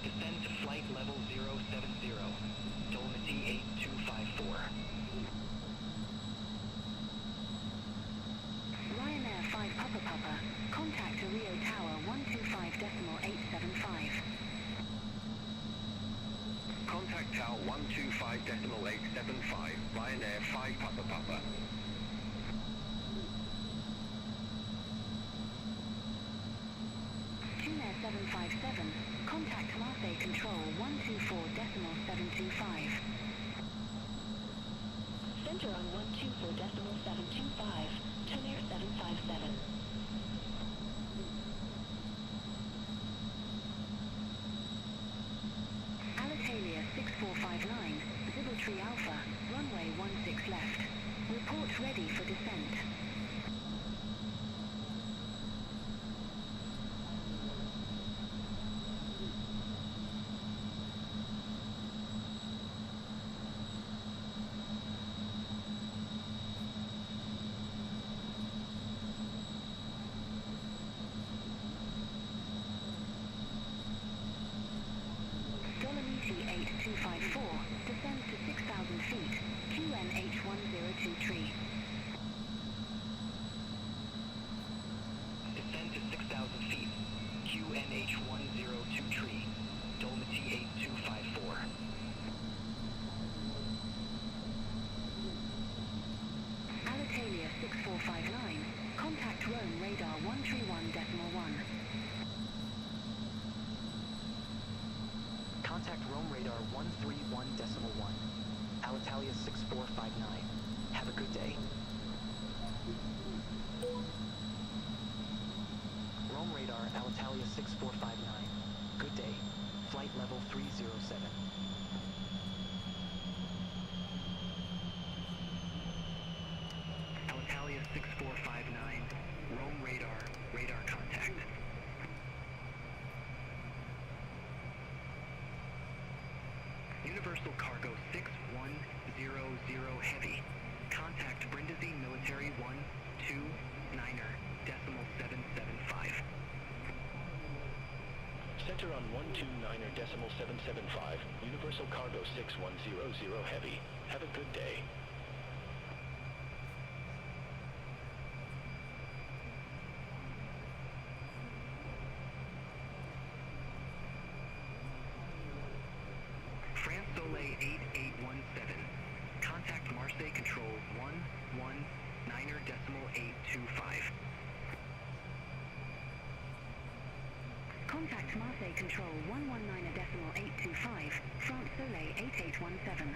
Descend to flight level 070, Dolomiti 8254. Ryanair 5 Papa Papa, contact Rio Tower 125.875. Contact Tower 125.875, Ryanair 5 Papa Papa. Tunair 757, contact Marseille Control 124.725. Center on 124.725, Tunair 757. Alitalia 6459, Civil Tree Alpha, runway 16 left. Report ready for descent. Dolomiti 8254, descends to 6,000 feet, QNH102 tree. Descend to 6,000 feet, QNH102 tree, Dolomiti 8254. Alitalia 6459, contact Rome radar 131.1. Contact Rome radar 131.1. Alitalia 6459, contact Rome radar 131.1. Have a good day. Rome radar Alitalia 6459. Good day. Flight level 307. Alitalia 6459. Rome radar. Radar contact. Universal Cargo 6100 Heavy. Contact Brindisi Military 129.775. Center on 129.775, Universal Cargo 6100 Heavy. Have a good day. France Soleil 8817. Contact Marseille Control 119.825. Contact Marseille Control 119.825, France Soleil 8817.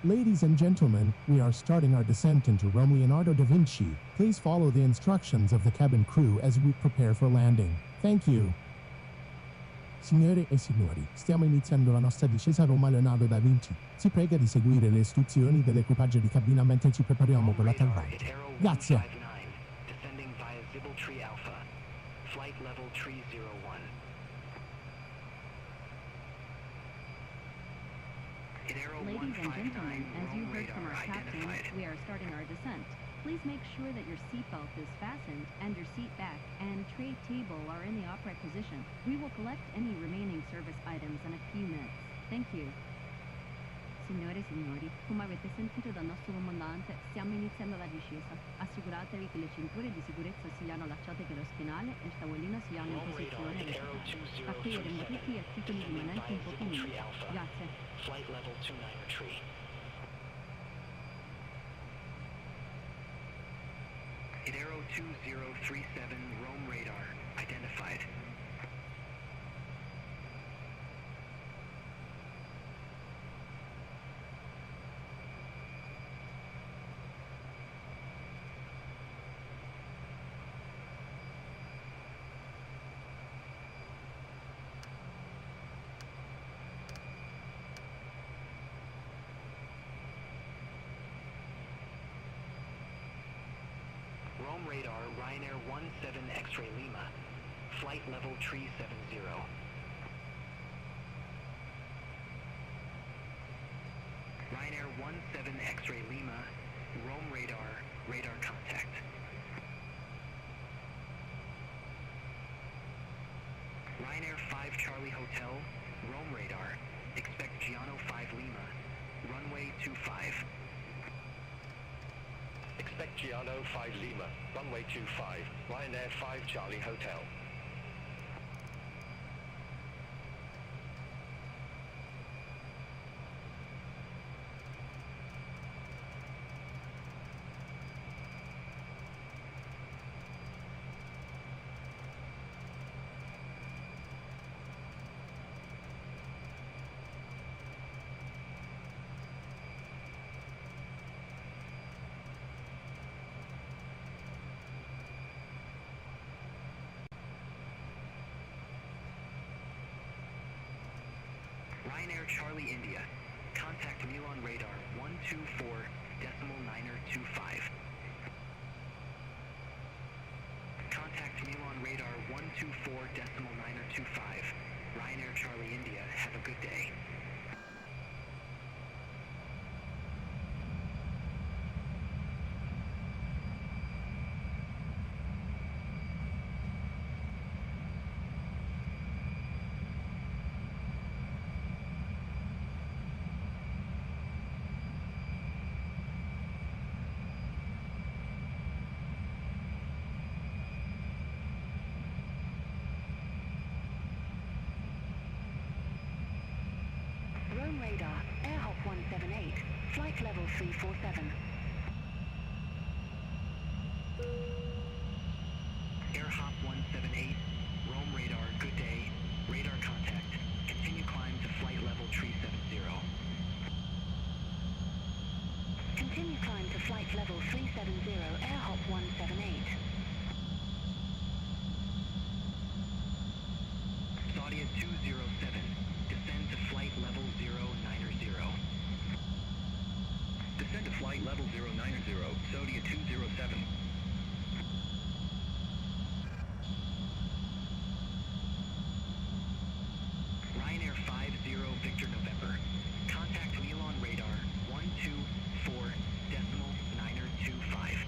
Ladies and gentlemen, we are starting our descent into Rome Leonardo da Vinci. Please follow the instructions of the cabin crew as we prepare for landing. Thank you. Signore e signori, stiamo iniziando la nostra discesa a Roma Leonardo da Vinci. Si prega di seguire le istruzioni dell'equipaggio di cabina mentre ci prepariamo per l'atterraggio. Grazie. Descending via Zibbeltree Alpha. Flight level tree 01. Ladies and gentlemen, as you heard from our captain, we are starting our descent. Please make sure that your seatbelt is fastened and your seat back and tray table are in the upright position. We will collect any remaining service items in a few minutes. Thank you. Signore e signori, come avete sentito dal nostro comandante, stiamo iniziando la discesa. Assicuratevi che le cinture di sicurezza siano allacciate che lo schienale e il tavolino siano in posizione verticale. Accoglieremo tutti gli articoli rimanenti in pochi minuti. Grazie. Flight level 29er tree. Aero 2037 Rome radar identified. Rome radar, Ryanair 17 X-ray Lima. Flight level tree 70. Ryanair 17 X-ray Lima, Rome radar, radar contact. Ryanair 5 Charlie Hotel, Rome radar, expect Giano 5 Lima, runway 25. Expect Giano 5 Lima, runway 25, Ryanair 5 Charlie Hotel. Ryanair Charlie India, contact Milan radar 124.925. Contact Milan radar 124.925. Ryanair Charlie India, have a good day. Rome radar, AirHop 178, flight level 347. AirHop 178, Rome radar, good day, radar contact, continue climb to flight level tree 70. Continue climb to flight level 370, AirHop 178. Saudia 207, descend to flight level 090. Descend to flight level 090, Saudia 207. Ryanair 50 Victor November, contact Milan radar 124.925.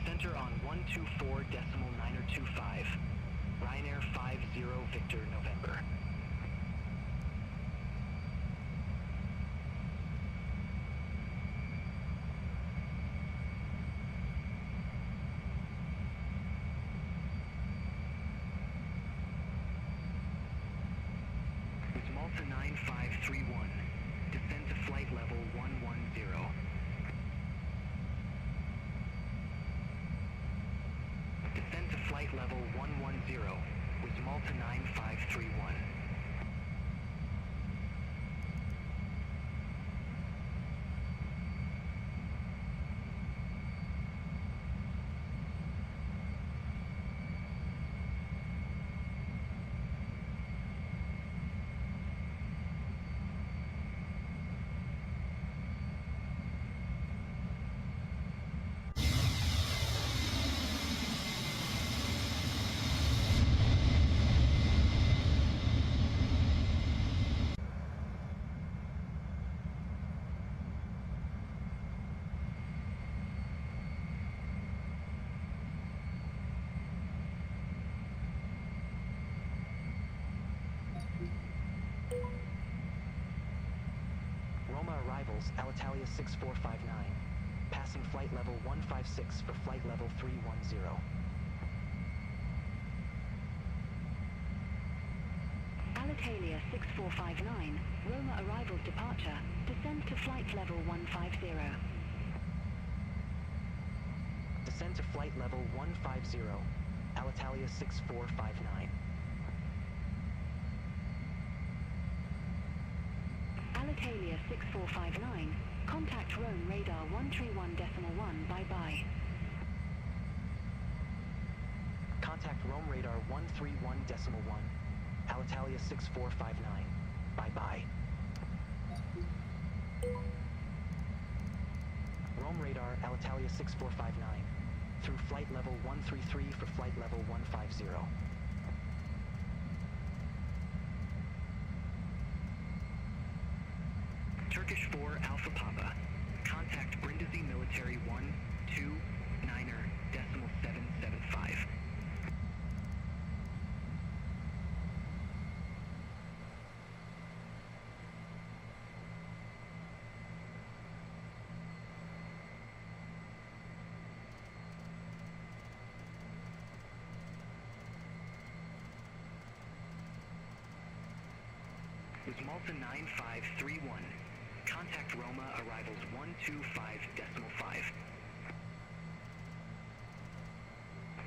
Center on 124.925. Ryanair 50 Victor November. With Malta 9531, descend to flight level 110. Descend to flight level 110 with Malta 9531. Arrivals, Alitalia 6459. Passing flight level 156 for flight level 310. Alitalia 6459, Roma arrivals departure. Descend to flight level 150. Descend to flight level 150. Alitalia 6459. Alitalia 6459, contact Rome radar 131.1, bye-bye. Contact Rome radar 131.1. Alitalia 6459. Bye-bye. Rome radar, Alitalia 6459. Through flight level 133 for flight level 150. Turkish 4 Alpha Papa. Contact Brindisi Military 129.775. Was Malta 9531. Contact Roma arrivals 125.5.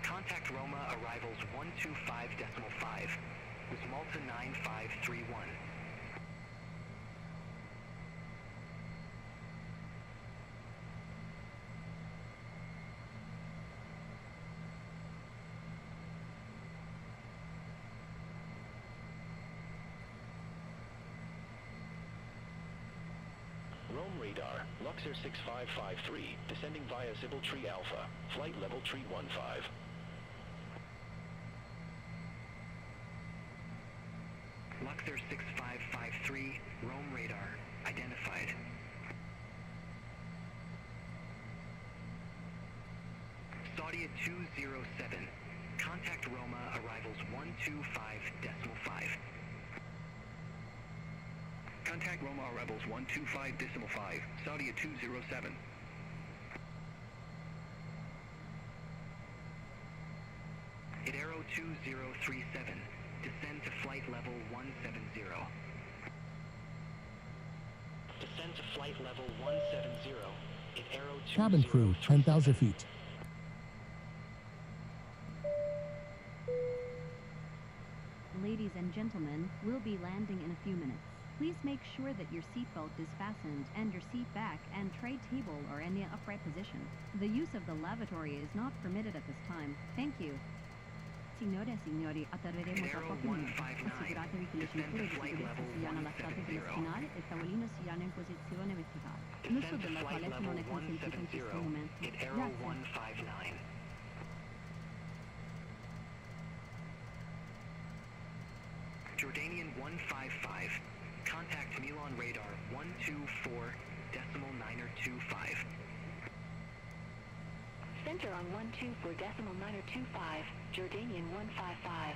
Contact Roma arrivals 125.5. Was Malta 9531. Rome radar, Luxor 6553, descending via Sybil Tree Alpha, flight level Tree 15. Luxor 6553, Rome radar, identified. Saudia 207, contact Roma arrivals 125.5. Contact Roma arrivals 125.5, Saudia 207. Hit Arrow 2037, descend to flight level 170. Descend to flight level 170. Hit Arrow 2037. Cabin crew, 10,000 feet. Ladies and gentlemen, we'll be landing in a few minutes. Please make sure that your seatbelt is fastened and your seat back and tray table are in the upright position. The use of the lavatory is not permitted at this time. Thank you. Signore e signori, atterreremo tra pochi minuti. Assicuratevi che le cinture di sicurezza siano allacciate sulla spinale e il tavolino siano in posizione verticale. L'uso della toilette non è consentito in questo momento. Grazie. Jordanian 155. Contact Milan radar 124.925. Center on 124.925, Jordanian 155.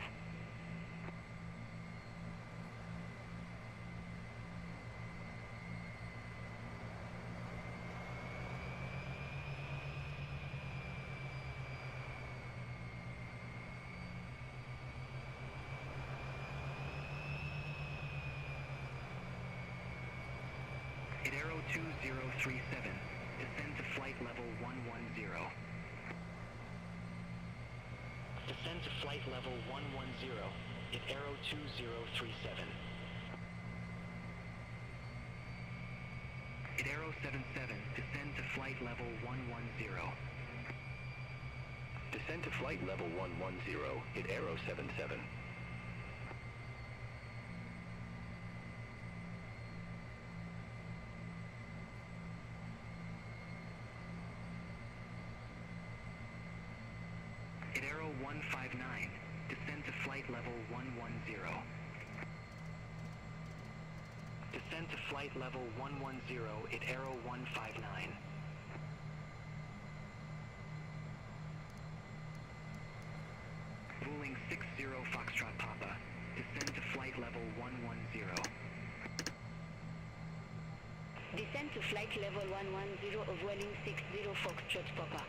Hit Arrow 2037, descend to flight level 110. Descend to flight level 110, hit Arrow 2037. Hit Arrow 77, descend to flight level 110. Descend to flight level 110, hit Arrow 77. Hit Arrow 159, descend to flight level 110. Descend to flight level 110, hit Arrow 159. Ruling 60 Foxtrot Papa, descend to flight level 110. Descend to flight level 110 of Welling 60 Foxtrot Papa.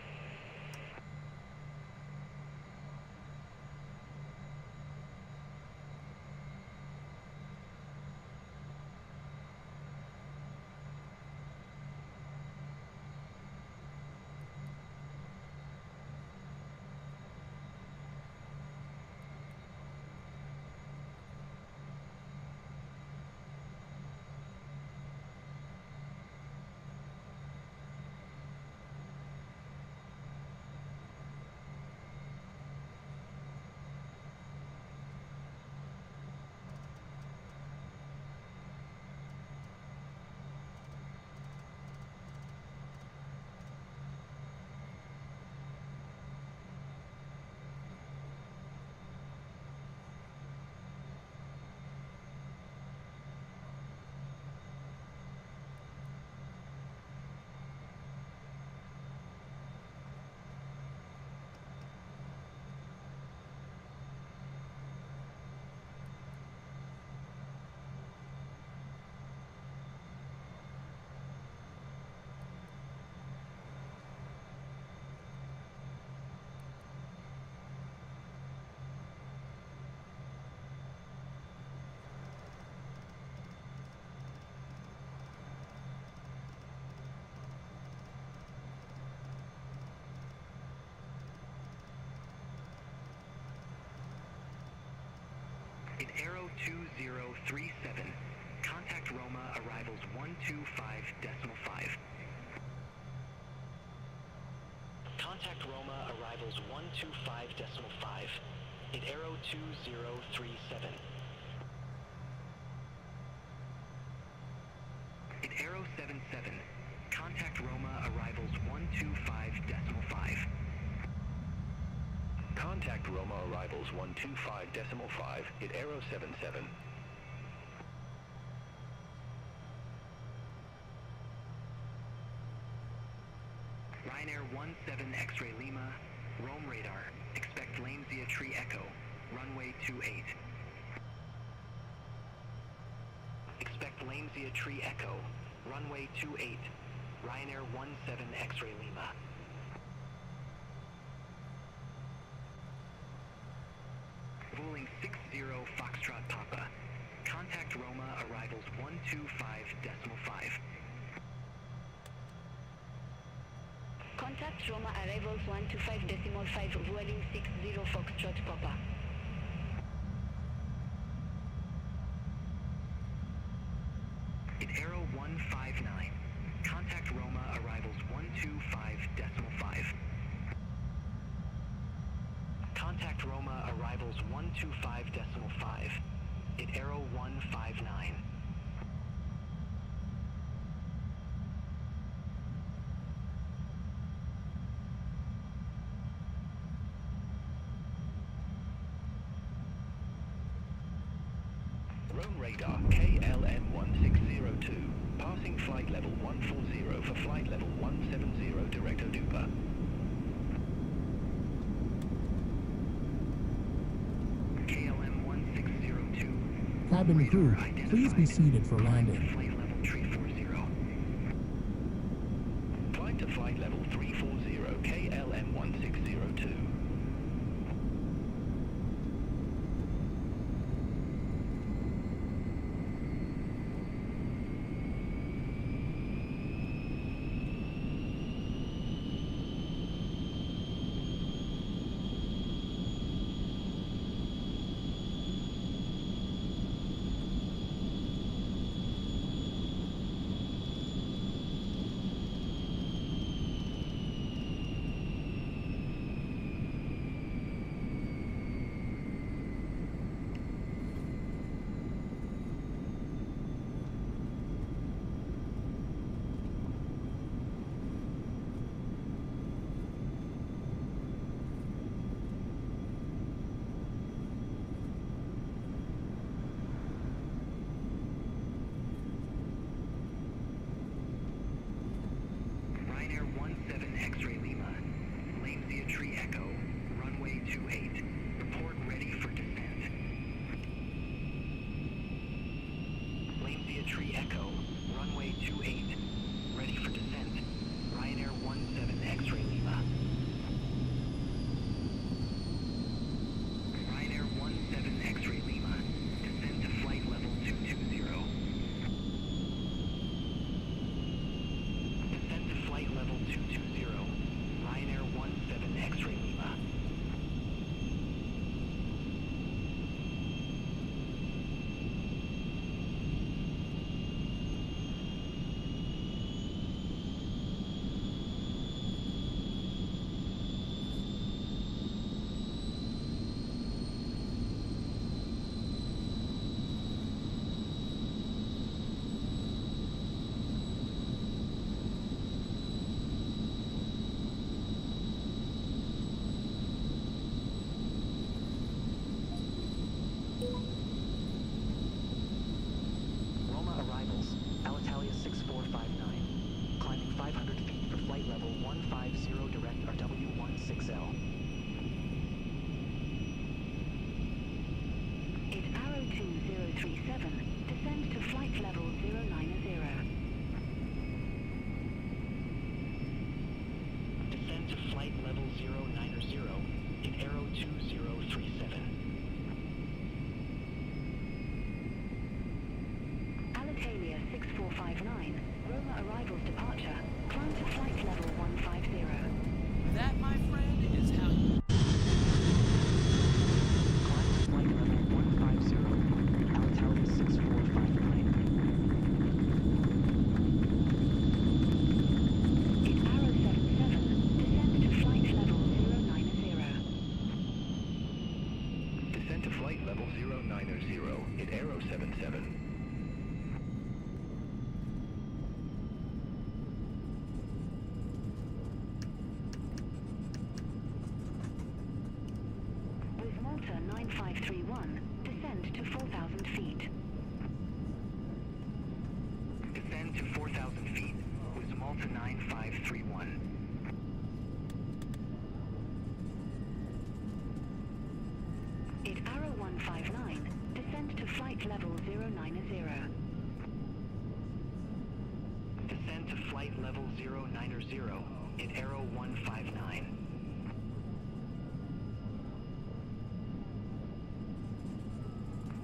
In Aero 2037, contact Roma, arrivals 125.5. Contact Roma, arrivals 125.5. In Aero 2037. In Aero 77, contact Roma, arrivals 125.5. Contact Roma arrivals 125.5 at Aero 77. Ryanair 17 X-Ray Lima, Rome radar, expect lane Zia Tree Echo, runway 28. Expect lane Zia Tree Echo, runway 28, Ryanair 17 X-Ray Lima. Vueling 60 Foxtrot Papa. Contact Roma, arrivals 125.5. Contact Roma, arrivals 125.5, Vueling 60 Foxtrot Papa. In Aero 159, contact Roma, arrivals 125.5. Contact Roma, arrivals 125.5. At Aero 159. Rome radar KLM 1602, passing flight level 140 for flight level 170 direct Odupa. KLM 1602. Cabin crew, please be seated for landing. Flight level 340. Climb to flight level 340 KLM 1602. Ryanair 17 X-Ray Lima, lane Zia Tree Echo, runway 28. Report ready for descent. Lane Zia Tree Echo, runway 28. 150 direct RW16L. It's Arrow 2037. Descend to flight level 090. Descend to flight level 090 in Arrow 2037. Alitalia 6459. Roma arrivals departure. Climb to flight level 150. That, my friend, is how you... Climb to flight level 150, Alitalia 6459. It's Arrow 77. Descend to flight level 090. Descend to flight level 090 at Arrow 77. With Malta 9531, descend to 4,000 feet. Descend to 4,000 feet with Malta 9531. It's Arrow 159. Descend to flight level 090. Descend to flight level 090 at Arrow 159.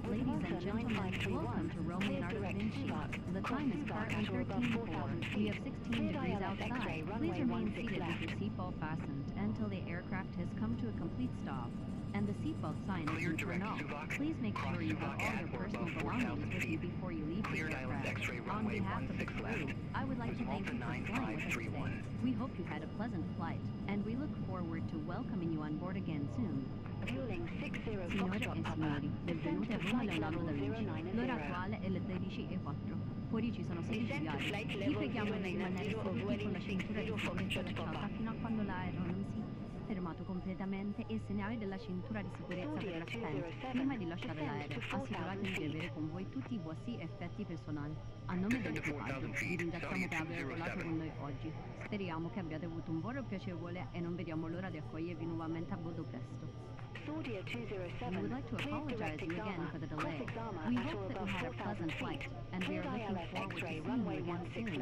Ladies and gentlemen, welcome to Roma, Linate-Fiumicino. The time is currently 13:04. We have 16 degrees outside. Please remain seated with your seatbelt fastened until the aircraft has come to a complete stop and the seatbelt sign is in turn off. Please make sure you have all your personal belongings with you before you leave the aircraft. On behalf of the crew, I would like to thank you for flying with us today. We hope you had a pleasant flight, and we look forward to welcoming you on board again soon. Fueling 60 Signore Foxtrot e Papa. signori, Descend benvenuti a to Roma flight Leonardo level da Vinci. 090. L'ora attuale è le 13:04. Fuori ci sono 16 viaggi. Vi preghiamo di rimanere seduti con la cintura di sicurezza allacciata fino a quando l'aereo non si fermato completamente e i segnali della cintura di sicurezza verrà spento. Prima di lasciare l'aereo, assicuratevi di avere con voi tutti i vostri effetti personali. A nome dell'equipaggio, vi ringraziamo per aver volato con noi oggi. Speriamo che abbiate avuto un volo piacevole e non vediamo l'ora di accogliervi nuovamente a bordo presto. Saudia 207. We would like to apologize you again for the delay. We hope that you had a pleasant flight, and we are looking forward to seeing you again soon.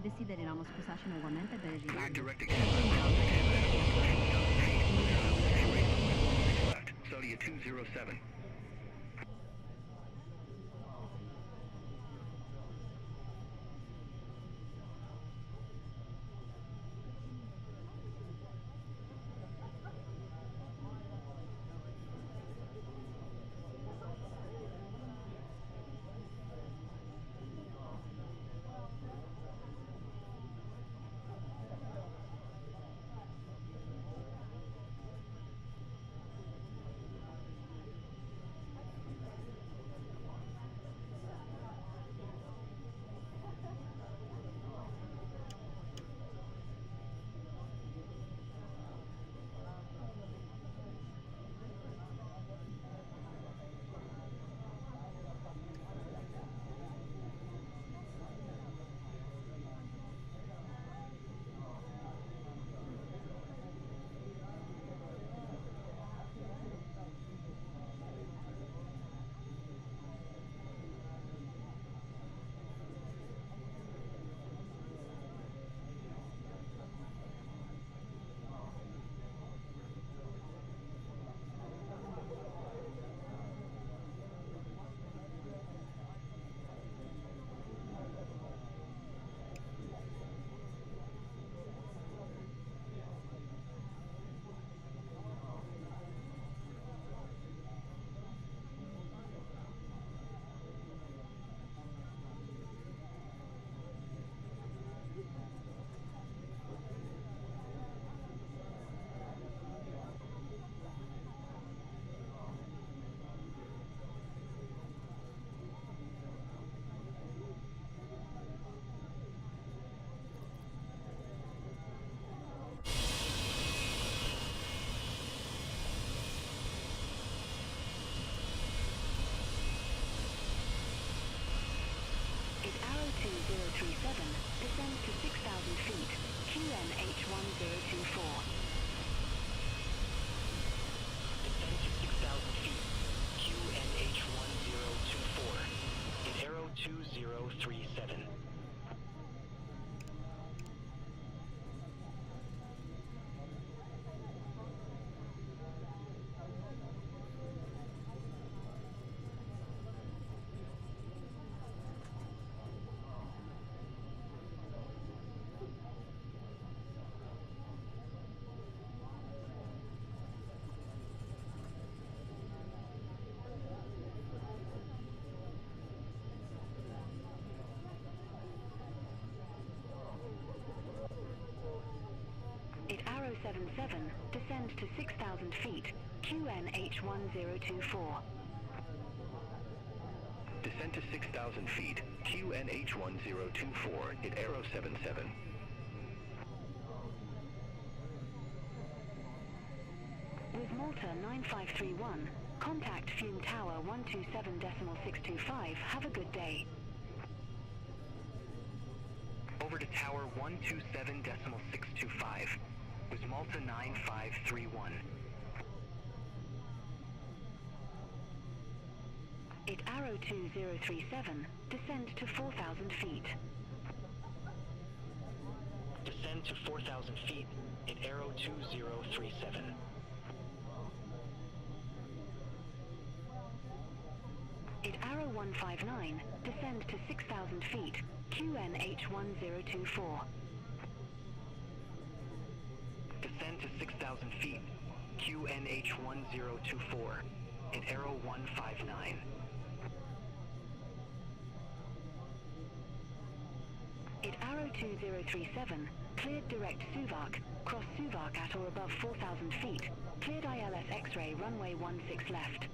Desideriamo scusarci nuovamente per il ritardo. Saudia 207. 77, descend to 6,000 feet, QNH1024. Descend to 6,000 feet, QNH1024 at Aero 77. With Malta 9531, contact Fume Tower 127.625. Have a good day. Over to Tower 127.625. With Malta 9531. At Arrow 2037, descend to 4,000 feet. Descend to 4,000 feet at Arrow 2037. At Arrow 159, descend to 6,000 feet, QNH1024. Descend to 6,000 feet, QNH1024 at Arrow 159. At Arrow 2037, cleared direct Suvak, cross Suvak at or above 4,000 feet, cleared ILS X-ray runway 16 left.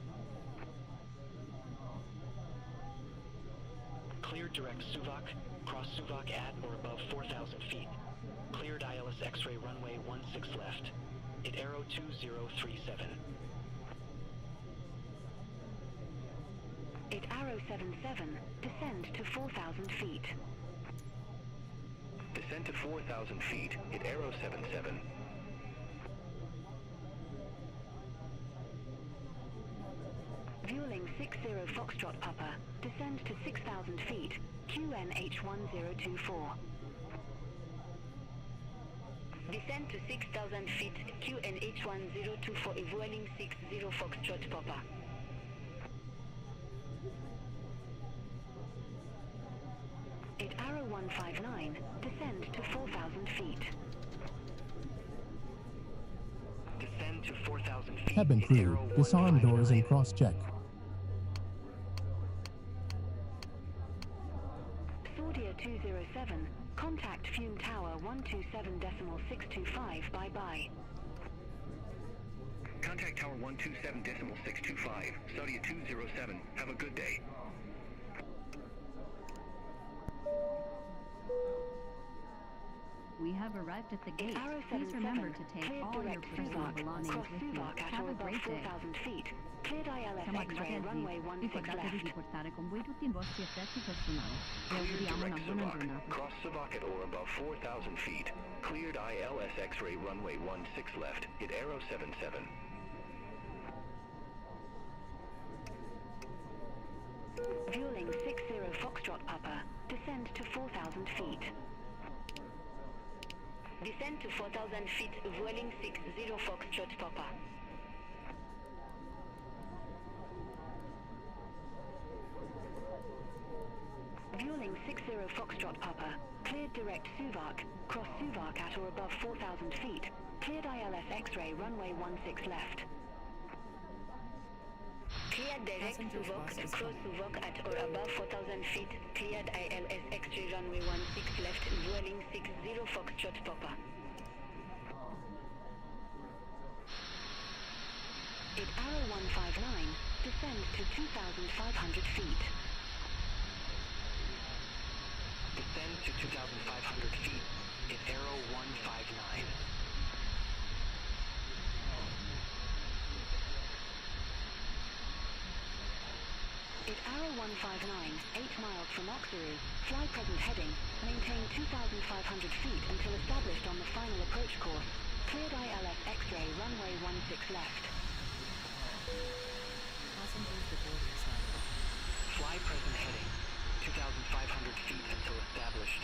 Cleared direct Suvak, cross Suvak at or above 4,000 feet. Cleared ILS X-ray runway 16 left. At Arrow 2037. At Arrow 77, descend to 4,000 feet. Descend to 4,000 feet at Aero 77. Vueling 60 Foxtrot Papa, descend to 6,000 feet, QNH1024. Descend to 6,000 feet, QNH1024, Vueling 60 Foxtrot Papa. At Arrow 159, descend to 4,000 feet. Descend to 4,000 feet. Cabin at crew, Arrow disarm doors 159. and cross-check. Saudia 207, contact Fume Tower 127.625. Bye-bye. Contact Tower 127.625, Saudia 207. Have a good day. We have arrived at the gate. Arrow Please 77, remember to take cleared all your direct personal Suvak, belongings cross with you. Suvak at Have or a above great day. 4,000 feet, cleared ILS Siamo X-ray arrivati runway vi 16 ricordatevi di left. portare con voi tutti i vostri effetti personali. Vi Cleared auguriamo una direct buona Suvak, giornata. cross Suvak at or above 4,000 feet. Cleared ILS X-ray runway 16 left at Aero 77. Vueling 60 Foxtrot Papa, descend to 4,000 feet. Descend to 4,000 feet, Vueling 60 Foxtrot Papa. Vueling 60 Foxtrot Papa, cleared direct Suvak, cross Suvak at or above 4,000 feet, cleared ILS X-ray runway 16 left. Cleared direct Passengers Suvok, lost cross Suvok at or above 4,000 feet, cleared ILS X-ray runway 16 left, Vueling 60 Foxtrot Papa. At Arrow 159, descend to 2,500 feet. Descend to 2,500 feet at Arrow 159. At Arrow 159, 8 miles from Oxaru, fly present heading, maintain 2,500 feet until established on the final approach course. Cleared ILS X-ray runway 16 left. Passengers departing side. Fly present heading, 2,500 feet until established.